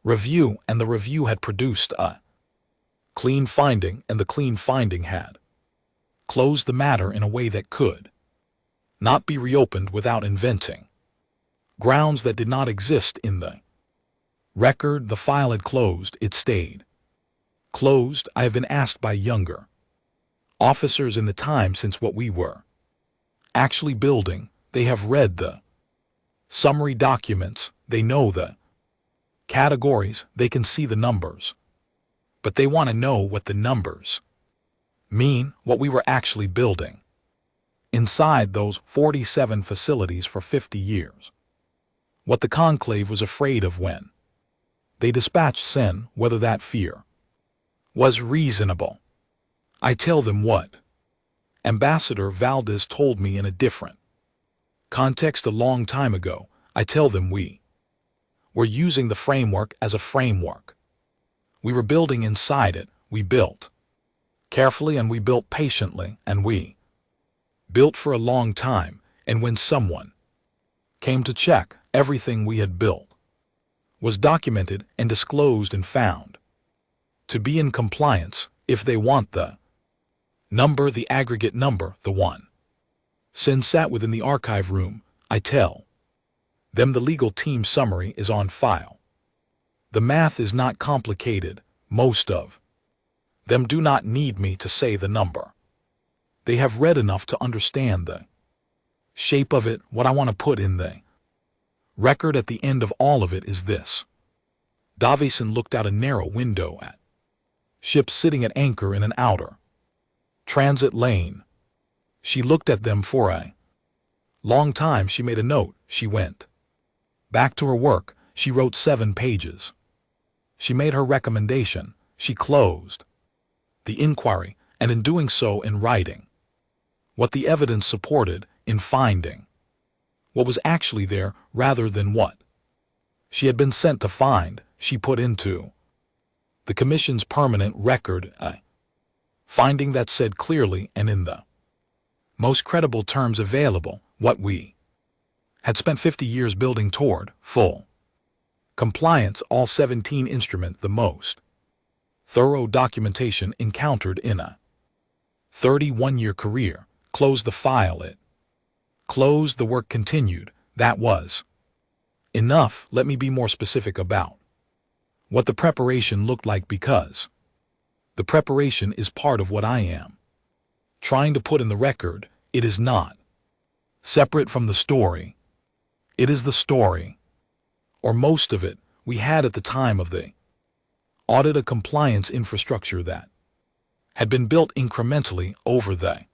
review, and the review had produced a clean finding, and the clean finding had closed the matter in a way that could not be reopened without inventing grounds that did not exist in the record. The file had closed. It stayed closed. I have been asked by younger officers in the time since what we were actually building. They have read the summary documents. They know the categories. They can see the numbers. But they want to know what the numbers mean, what we were actually building inside those 47 facilities for 50 years. What the conclave was afraid of when they dispatched Sen, whether that fear was reasonable. I tell them what Ambassador Valdez told me in a different context a long time ago. I tell them we were using the framework as a framework. We were building inside it. We built carefully, and we built patiently, and we built for a long time. And when someone came to check, everything we had built was documented and disclosed and found to be in compliance. If they want the number, the aggregate number, the one Sen sat within the archive room, I tell them the legal team summary is on file. The math is not complicated. Most of them do not need me to say the number. They have read enough to understand the shape of it. What I want to put in the record at the end of all of it is this. Davison looked out a narrow window at ships sitting at anchor in an outer transit lane. She looked at them for a long time. She made a note. She went back to her work. She wrote 7 pages. She made her recommendation. She closed the inquiry, and in doing so, in writing what the evidence supported, in finding what was actually there rather than what she had been sent to find, she put into the Commission's permanent record a finding that said clearly and in the most credible terms available what we had spent 50 years building toward: full compliance, all 17 instruments, the most thorough documentation encountered in a 31-year career. Closed the file. It closed. The work continued. That was Enough, let me be more specific about what the preparation looked like, because the preparation is part of what I am trying to put in the record. It is not separate from the story. It is the story, or most of it, we had at the time of the audit, a compliance infrastructure that had been built incrementally over the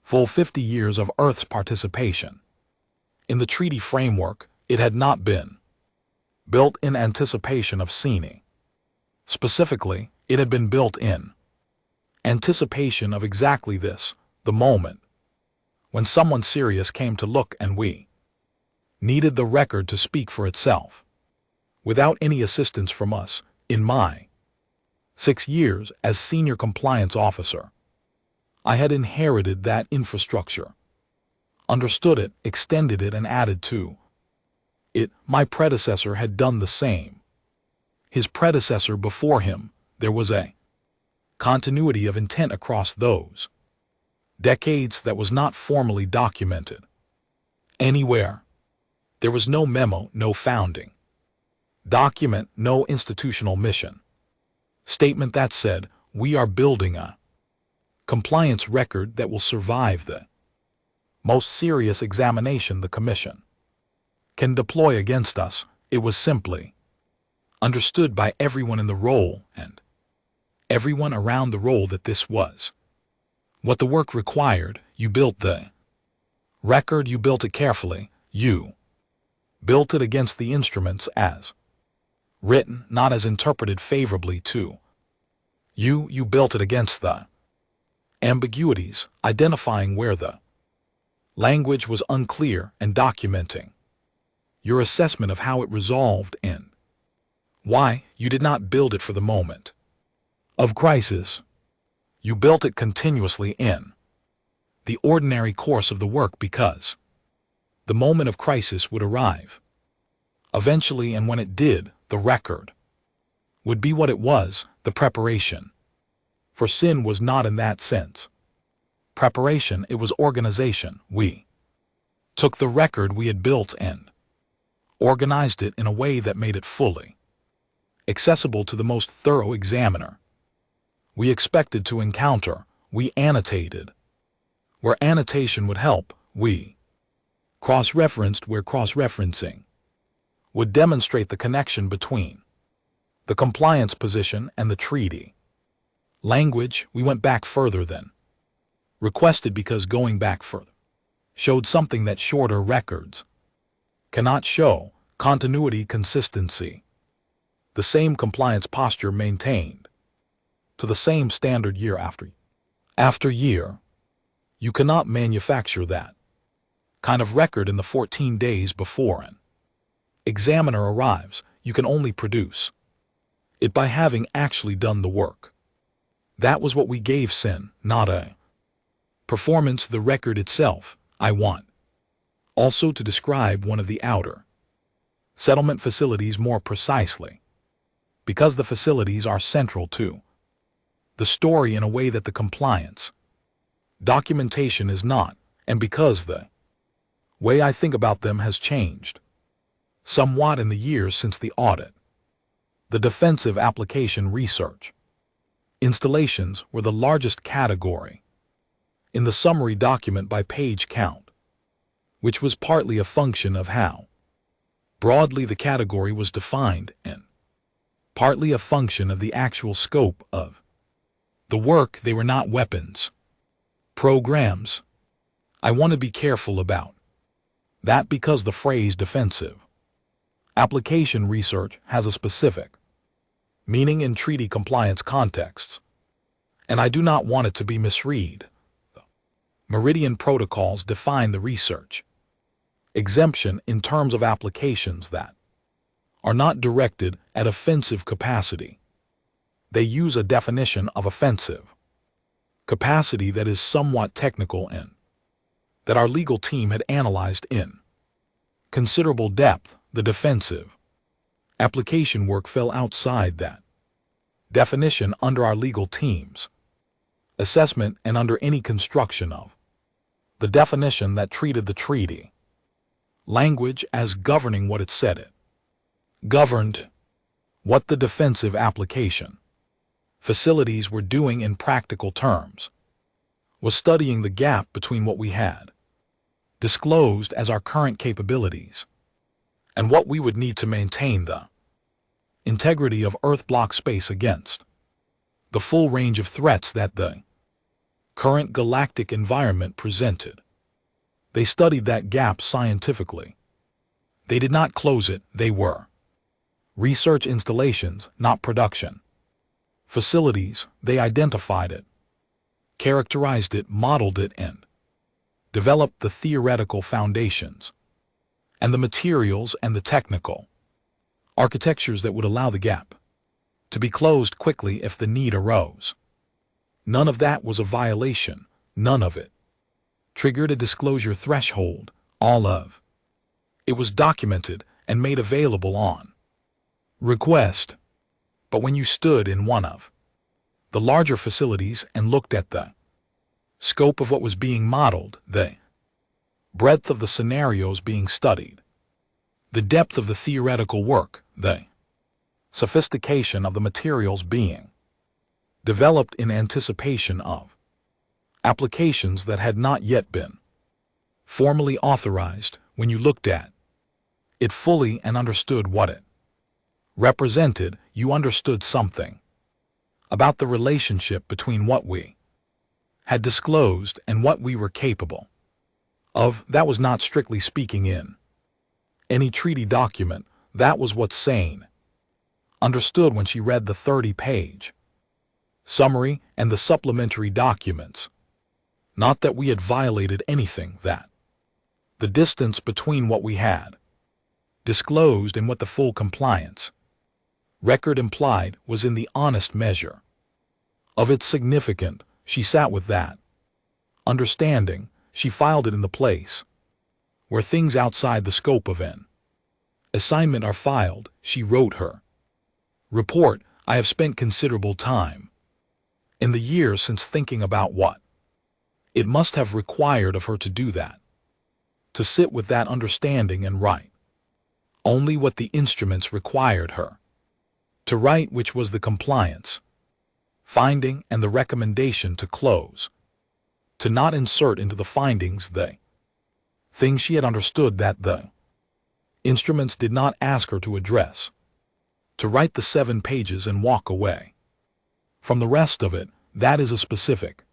full 50 years of Earth's participation in the treaty framework. It had not been built in anticipation of Sini. Specifically, it had been built in anticipation of exactly this, the moment when someone serious came to look, and we needed the record to speak for itself without any assistance from us. In my 6 years as senior compliance officer, I had inherited that infrastructure, understood it, extended it, and added to it. My predecessor had done the same. His predecessor before him. There was a continuity of intent across those decades that was not formally documented anywhere. There was no memo, no founding document, no institutional mission statement that said, we are building a compliance record that will survive the most serious examination the Commission can deploy against us. It was simply understood by everyone in the role and everyone around the role that this was what the work required. You built the record, you built it carefully, you built it against the instruments as written, not as interpreted favorably to you. You built it against the ambiguities, identifying where the language was unclear and documenting your assessment of how it resolved and why. You did not build it for the moment of crisis. You built it continuously in the ordinary course of the work, because the moment of crisis would arrive eventually, and when it did, the record would be what it was. The preparation for sin was not in that sense preparation, it was organization. We took the record we had built and organized it in a way that made it fully accessible to the most thorough examiner we expected to encounter. We annotated where annotation would help. We cross-referenced where cross-referencing would demonstrate the connection between the compliance position and the treaty language. We went back further than requested, because going back further showed something that shorter records cannot show: continuity, consistency, the same compliance posture maintained to the same standard year after year. You cannot manufacture that kind of record in the 14 days before an examiner arrives. You can only produce it by having actually done the work. That was what we gave Sin, not a performance. The record itself. I want also to describe one of the outer settlement facilities more precisely, because the facilities are central to the story in a way that the compliance documentation is not, and because the way I think about them has changed somewhat in the years since the audit. The defensive application research installations were the largest category in the summary document by page count, which was partly a function of how broadly the category was defined and partly a function of the actual scope of the work. They were not weapons programs. I want to be careful about that, because the phrase defensive application research has a specific meaning in treaty compliance contexts, and I do not want it to be misread. The Meridian protocols define the research exemption in terms of applications that are not directed at offensive capacity. They use a definition of offensive capacity that is somewhat technical and that our legal team had analyzed in considerable depth. The defensive application work fell outside that definition under our legal team's assessment and under any construction of the definition that treated the treaty Language as governing what it said it. Governed what the defensive application facilities were doing in practical terms. Was studying the gap between what we had disclosed as our current capabilities and what we would need to maintain the integrity of Earth block space against the full range of threats that the current galactic environment presented. They studied that gap scientifically. They did not close it, they were research installations, not production facilities. They identified it, characterized it, modeled it, and developed the theoretical foundations and the materials and the technical architectures that would allow the gap to be closed quickly if the need arose. None of that was a violation. None of it triggered a disclosure threshold. All of it was documented and made available on request. But when you stood in one of the larger facilities and looked at the scope of what was being modeled, the breadth of the scenarios being studied, the depth of the theoretical work, the sophistication of the materials being developed in anticipation of applications that had not yet been formally authorized, when you looked at it fully and understood what it represented, you understood something about the relationship between what we had disclosed and what we were capable of. That was not strictly speaking in any treaty document. That was what Sane understood when she read the 30-page summary and the supplementary documents. Not that we had violated anything, that the distance between what we had disclosed and what the full compliance record implied was in the honest measure of its significant. She sat with that understanding. She filed it in the place where things outside the scope of an assignment are filed. She wrote her report. I have spent considerable time in the years since thinking about what it must have required of her to do that, to sit with that understanding and write only what the instruments required her to write, which was the compliance finding and the recommendation to close, to not insert into the findings the things she had understood that the instruments did not ask her to address, to write the 7 pages and walk away from the rest of it. That is a specific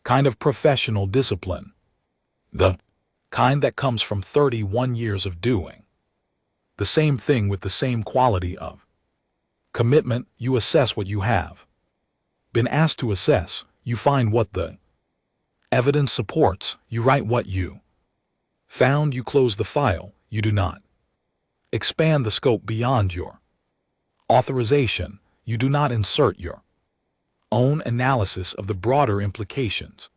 kind of professional discipline, the kind that comes from 31 years of doing the same thing with the same quality of commitment. You assess what you have been asked to assess. You find what the evidence supports. You write what you found. You close the file. You do not expand the scope beyond your authorization. You do not insert your own analysis of the broader implications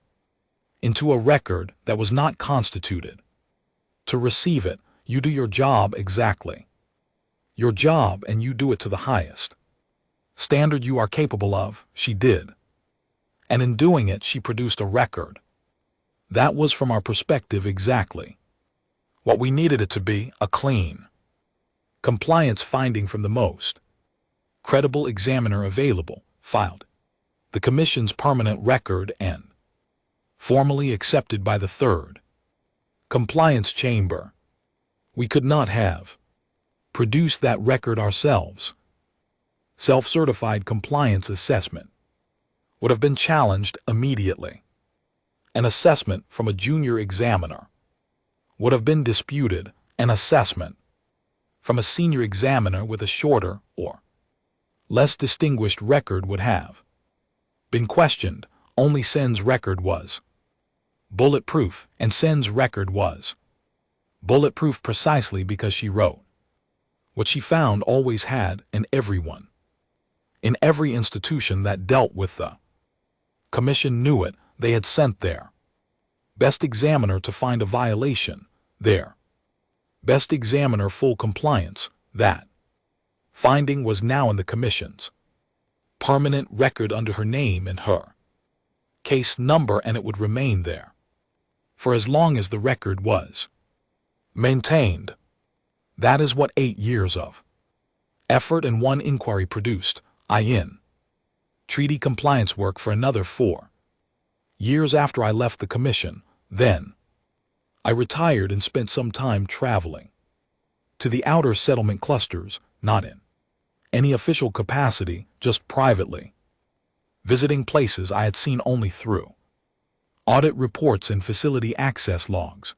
into a record that was not constituted to receive it. You do your job exactly, your job, and you do it to the highest standard you are capable of. She did. And in doing it, she produced a record that was, from our perspective, exactly what we needed it to be: a clean compliance finding from the most credible examiner available, filed the Commission's permanent record, and formally accepted by the Third Compliance Chamber. We could not have produced that record ourselves. Self-certified compliance assessment would have been challenged immediately. An assessment from a junior examiner would have been disputed. An assessment from a senior examiner with a shorter or less distinguished record would have been questioned. Only Sen's record was bulletproof, and Sen's record was bulletproof precisely because she wrote what she found always had, and everyone in every institution that dealt with the Commission knew it. They had sent their best examiner to find a violation, their best examiner full compliance. That finding was now in the Commission's permanent record under her name and her case number, and it would remain there for as long as the record was Maintained. That is what 8 years of effort and one inquiry produced. I in treaty compliance work for another 4 years after I left the commission. Then I retired and spent some time traveling to the outer settlement clusters, not in any official capacity, just privately, visiting places I had seen only through audit reports and facility access logs.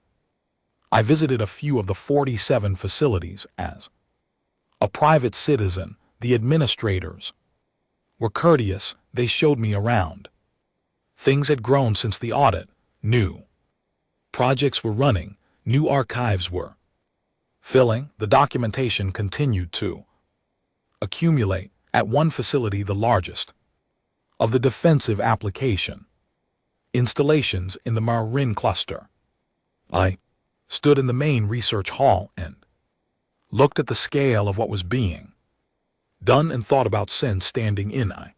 I visited a few of the 47 facilities as a private citizen. The administrators were courteous. They showed me around. Things had grown since the audit. New projects were running. New archives were filling. The documentation continued to accumulate. At one facility, the largest of the defensive application installations in the Marin cluster, I stood in the main research hall and looked at the scale of what was being done and thought about Sen standing in a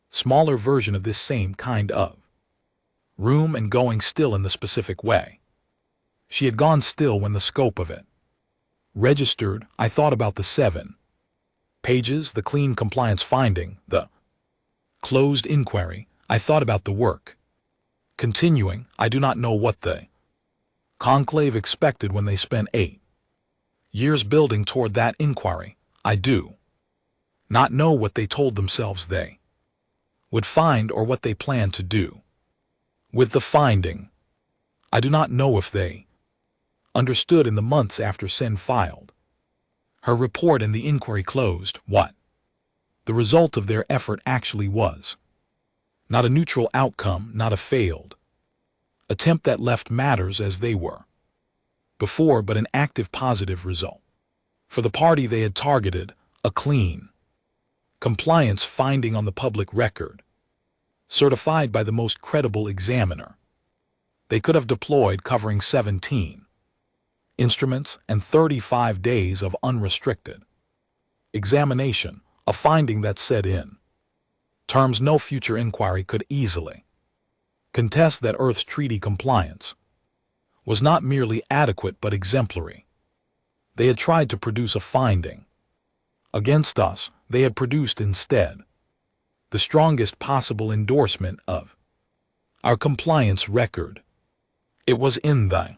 smaller version of this same kind of room and going still in the specific way. She had gone still when the scope of it registered. I thought about the 7 pages, the clean compliance finding, the closed inquiry. I thought about the work continuing. I do not know what the conclave expected when they spent 8 years building toward that inquiry. I do not know what they told themselves they would find or what they planned to do with the finding. I do not know if they understood in the months after Sen filed her report and the inquiry closed what the result of their effort actually was. Not a neutral outcome, not a failed attempt that left matters as they were before, but an active positive result. For the party they had targeted, a clean compliance finding on the public record, certified by the most credible examiner. They could have deployed, covering 17 instruments and 35 days of unrestricted examination, a finding that said in terms no future inquiry could easily contest, that Earth's treaty compliance was not merely adequate but exemplary. They had tried to produce a finding against us. They had produced instead the strongest possible endorsement of our compliance record. It was in the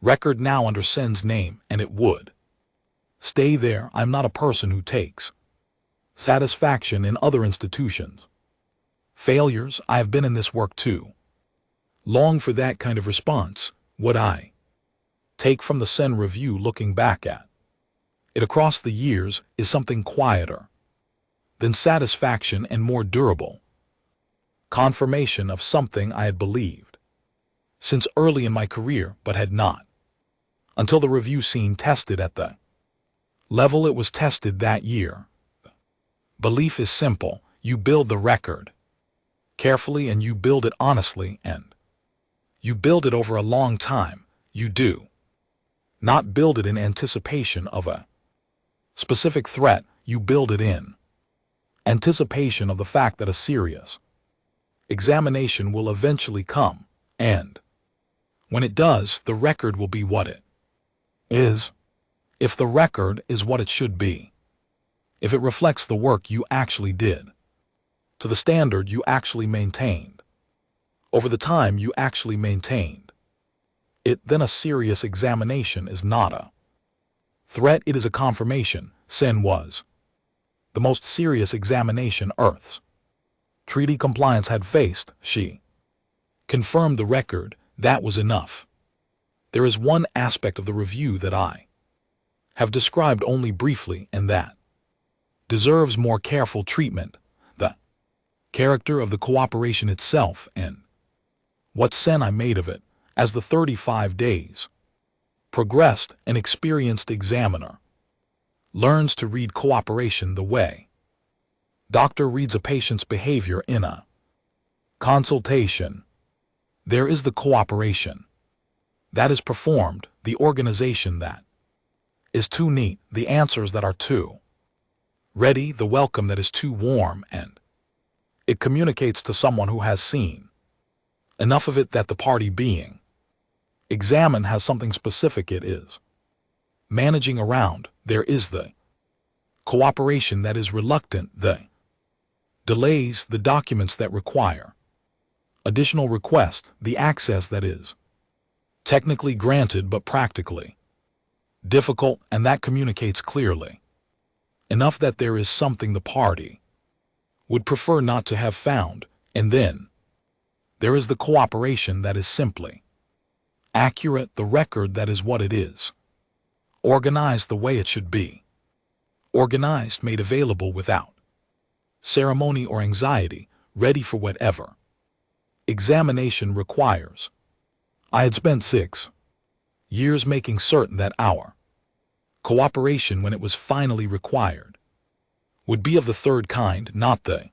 record now under Sen's name, and it would stay there. I'm not a person who takes satisfaction in other institutions' failures. I have been in this work too long for that kind of response. What I take from the Sen review, looking back at it across the years, is something quieter than satisfaction and more durable confirmation of something I had believed since early in my career but had not, until the review scene tested at the level it was tested that year. Belief is simple. You build the record carefully and you build it honestly, and you build it over a long time. You do not build it in anticipation of a specific threat. You build it in anticipation of the fact that a serious examination will eventually come, and when it does, the record will be what it is. If the record is what it should be, if it reflects the work you actually did, to the standard you actually maintained, over the time you actually maintained it, then a serious examination is not a threat, it is a confirmation. Sen was the most serious examination Earth's treaty compliance had faced. She confirmed the record. That was enough. There is one aspect of the review that I have described only briefly, and that deserves more careful treatment: the character of the cooperation itself, and what Sen I made of it. As the 35 days progressed, an experienced examiner learns to read cooperation the way doctor reads a patient's behavior in a consultation. There is the cooperation that is performed, the organization that is too neat, the answers that are too ready, the welcome that is too warm, and it communicates to someone who has seen enough of it that the party being Examine has something specific. It is managing around. There is the cooperation that is reluctant, the delays, the documents that require additional request, the access that is technically granted but practically difficult, and that communicates clearly enough that there is something the party would prefer not to have found. And then there is the cooperation that is simply accurate, the record that is what it is, organized the way it should be, organized, made available without ceremony or anxiety, ready for whatever examination requires. I had spent 6 years making certain that our cooperation, when it was finally required, would be of the third kind, not the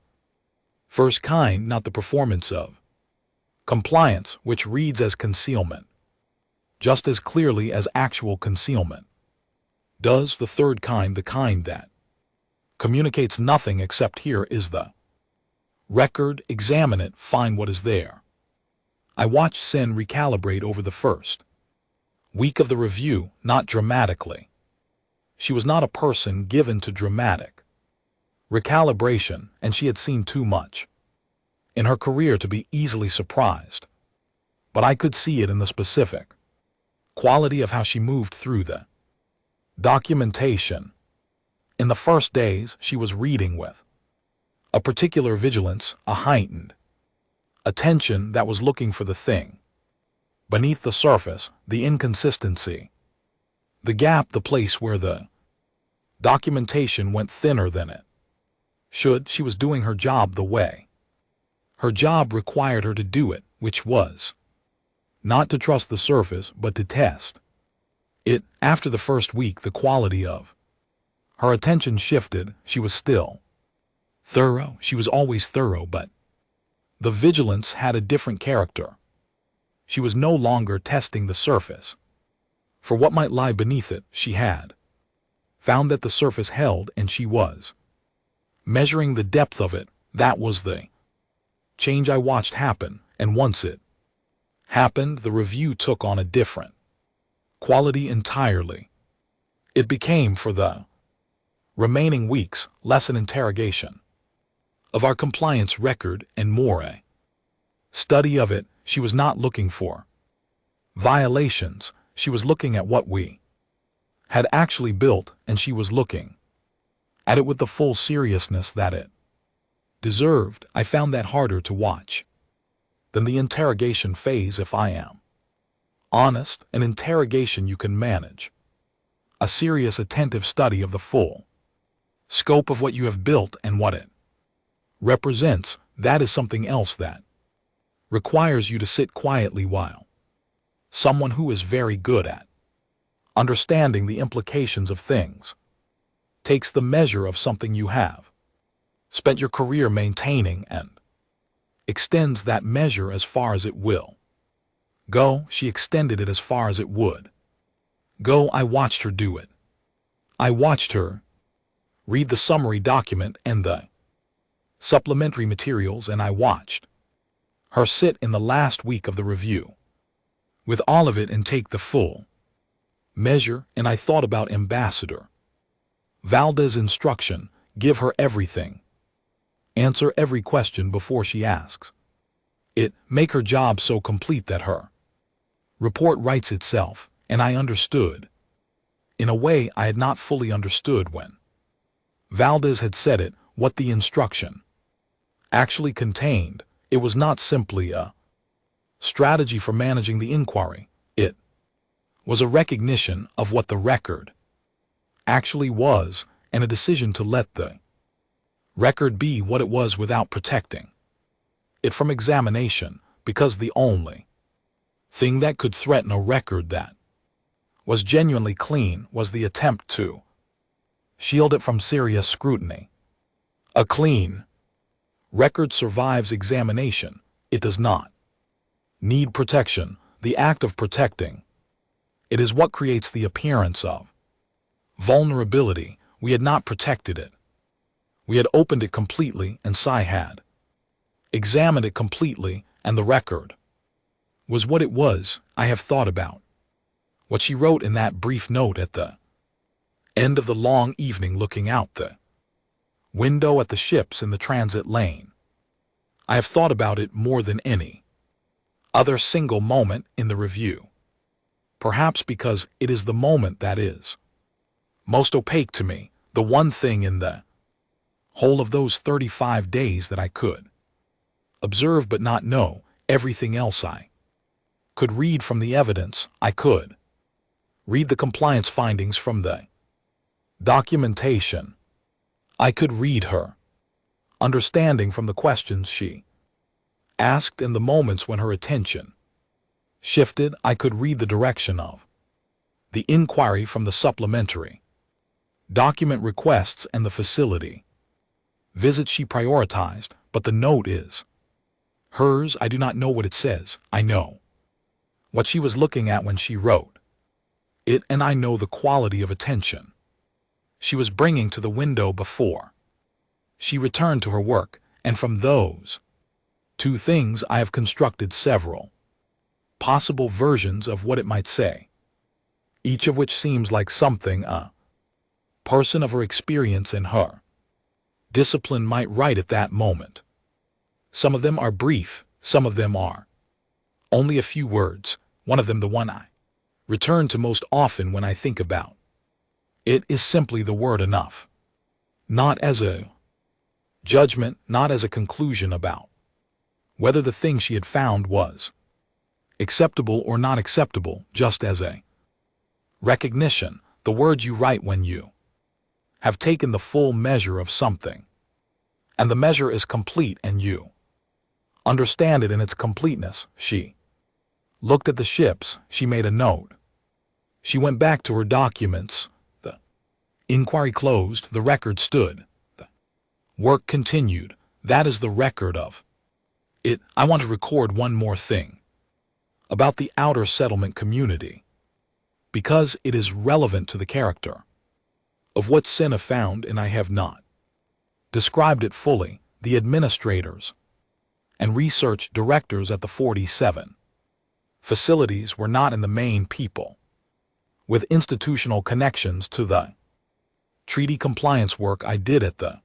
first kind, not the performance of compliance, which reads as concealment just as clearly as actual concealment does. The third kind, the kind that communicates nothing except here is the record, examine it, find what is there. I watched Sin recalibrate over the first week of the review, not dramatically. She was not a person given to dramatic recalibration, and she had seen too much in her career to be easily surprised. But I could see it in the specific quality of how she moved through the documentation. In the first days, she was reading with a particular vigilance, a heightened attention that was looking for the thing beneath the surface, the inconsistency, the gap, the place where the documentation went thinner than it should. She was doing her job the way her job required her to do it, which was not to trust the surface, but to test it. After the first week, the quality of her attention shifted. She was still thorough. She was always thorough, but the vigilance had a different character. She was no longer testing the surface for what might lie beneath it. She had found that the surface held, and she was measuring the depth of it. That was the change I watched happen, and once it happened, the review took on a different quality entirely. It became, for the remaining weeks, less an interrogation of our compliance record and more a study of it. She was not looking for violations. She was looking at what we had actually built, and she was looking at it with the full seriousness that it deserved. I found that harder to watch than the interrogation phase, if I am honest. An interrogation you can manage. A serious, attentive study of the full scope of what you have built and what it represents, that is something else that requires you to sit quietly while someone who is very good at understanding the implications of things takes the measure of something you have spent your career maintaining and extends that measure as far as it will go. She extended it as far as it would go. I watched her do it. I watched her read the summary document and the supplementary materials, and I watched her sit in the last week of the review with all of it and take the full measure. And I thought about Ambassador Valdez's instruction: give her everything. Answer every question before she asks it. Make her job so complete that her report writes itself. And I understood, in a way I had not fully understood when Valdez had said it, what the instruction actually contained. It was not simply a strategy for managing the inquiry. It was a recognition of what the record actually was, and a decision to let the record be what it was without protecting it from examination, because the only thing that could threaten a record that was genuinely clean was the attempt to shield it from serious scrutiny. A clean record survives examination. It does not need protection. The act of protecting it is what creates the appearance of vulnerability. We had not protected it. We had opened it completely, and Sai had examined it completely, and the record was what it was I have thought about. What she wrote in that brief note at the end of the long evening, looking out the window at the ships in the transit lane. I have thought about it more than any other single moment in the review. Perhaps because it is the moment that is most opaque to me, the one thing in the whole of those 35 days that I could observe but not know. Everything else I could read from the evidence. I could read the compliance findings from the documentation. I could read her understanding from the questions she asked in the moments when her attention shifted. I could read the direction of the inquiry from the supplementary document requests and the facility visits she prioritized. But the note is hers. I do not know what it says. I know what she was looking at when she wrote it, and I know the quality of attention she was bringing to the window before she returned to her work, and from those two things I have constructed several possible versions of what it might say, each of which seems like something a person of her experience and her discipline might write at that moment. Some of them are brief, some of them are only a few words. One of them, the one I return to most often when I think about it, is simply the word enough. Not as a judgment, not as a conclusion about whether the thing she had found was acceptable or not acceptable, just as a recognition, the word you write when you have taken the full measure of something, and the measure is complete and you understand it in its completeness. She looked at the ships, she made a note. She went back to her documents. The inquiry closed, the record stood. The work continued. That is the record of it. I want to record one more thing about the outer settlement community, because it is relevant to the character of what Senna found, and I have not described it fully. The administrators and research directors at the 47 facilities were not in the main people with institutional connections to the treaty compliance work I did at the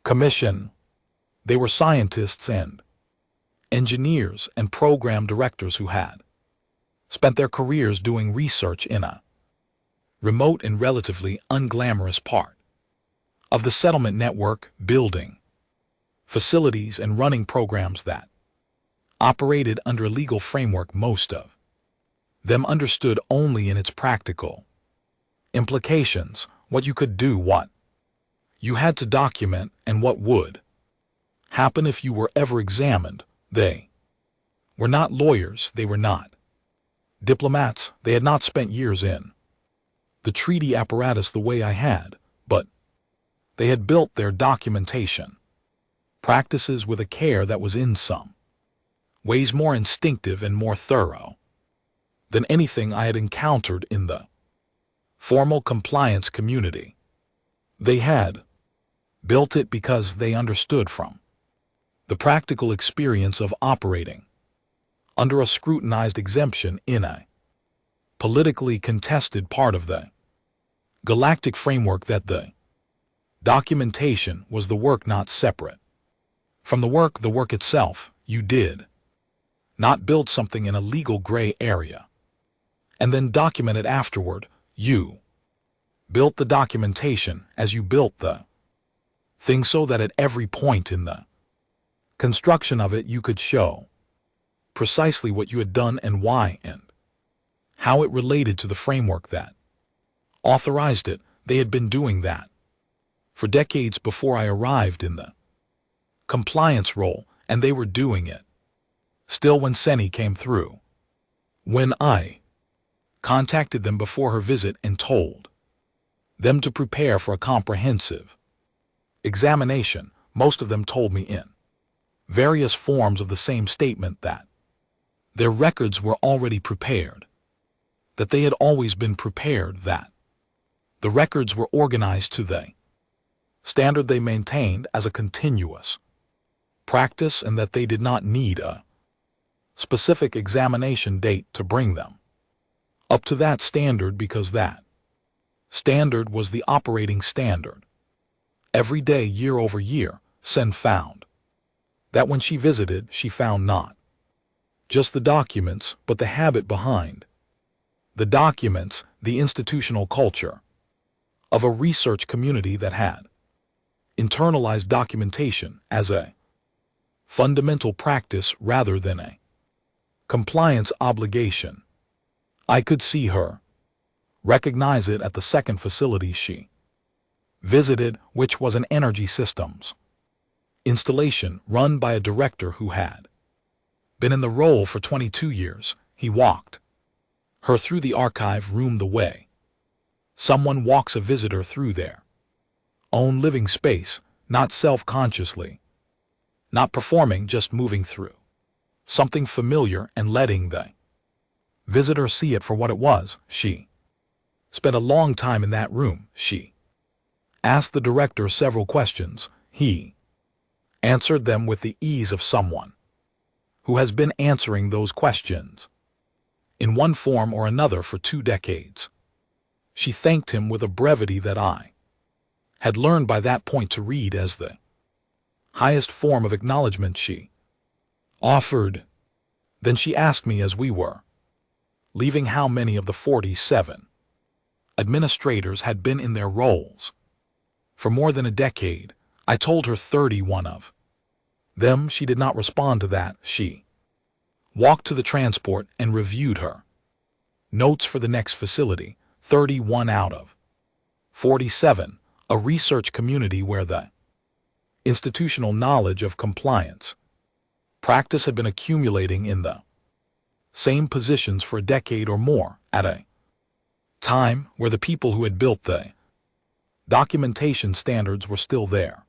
commission. They were scientists and engineers and program directors who had spent their careers doing research in a remote and relatively unglamorous part of the settlement network, building facilities and running programs that operated under a legal framework most of them understood only in its practical implications, what you could do, what you had to document, and what would happen if you were ever examined. They were not lawyers, they were not diplomats, they had not spent years in the treaty apparatus the way I had, but they had built their documentation practices with a care that was in some ways more instinctive and more thorough than anything I had encountered in the formal compliance community. They had built it because they understood from the practical experience of operating under a scrutinized exemption in a politically contested part of the galactic framework that the documentation was the work, not separate from the work itself. You did not build something in a legal gray area and then document it afterward. You built the documentation as you built the thing, so that at every point in the construction of it you could show precisely what you had done and why and how it related to the framework that authorized it. They had been doing that for decades before I arrived in the compliance role, and they were doing it still when Senny came through. When I contacted them before her visit and told them to prepare for a comprehensive examination, most of them told me in various forms of the same statement that their records were already prepared, that they had always been prepared, that the records were organized to the standard they maintained as a continuous practice, and that they did not need a specific examination date to bring them up to that standard, because that standard was the operating standard. Every day, year over year, Sen found that when she visited, she found not just the documents, but the habit behind the documents, the institutional culture of a research community that had internalized documentation as a fundamental practice rather than a compliance obligation. I could see her recognize it at the second facility she visited, which was an energy systems installation run by a director who had been in the role for 22 years. He walked her through the archive room the way someone walks a visitor through their own living space, not self-consciously, not performing, just moving through something familiar and letting the visitor see it for what it was. She spent a long time in that room. She asked the director several questions. He answered them with the ease of someone who has been answering those questions in one form or another for 2 decades. She thanked him with a brevity that I had learned by that point to read as the highest form of acknowledgement she offered. Then she asked me, as we were leaving, how many of the 47 administrators had been in their roles for more than a decade. I told her 31 of them. She did not respond to that. She walked to the transport and reviewed her notes for the next facility. 31 out of 47, a research community where the institutional knowledge of compliance practice had been accumulating in the same positions for a decade or more, at a time where the people who had built the documentation standards were still there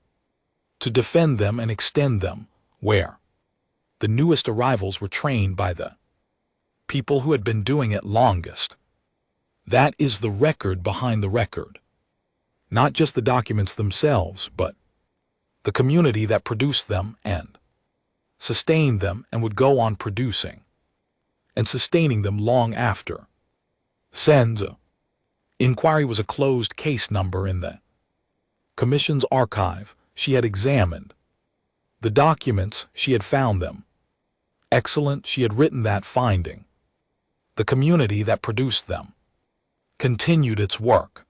to defend them and extend them, where the newest arrivals were trained by the people who had been doing it longest. That is the record behind the record. Not just the documents themselves, but the community that produced them and sustained them and would go on producing and sustaining them long after. Sen's inquiry was a closed case number in the Commission's archive. She had examined the documents, she had found them excellent, she had written that finding. The community that produced them continued its work.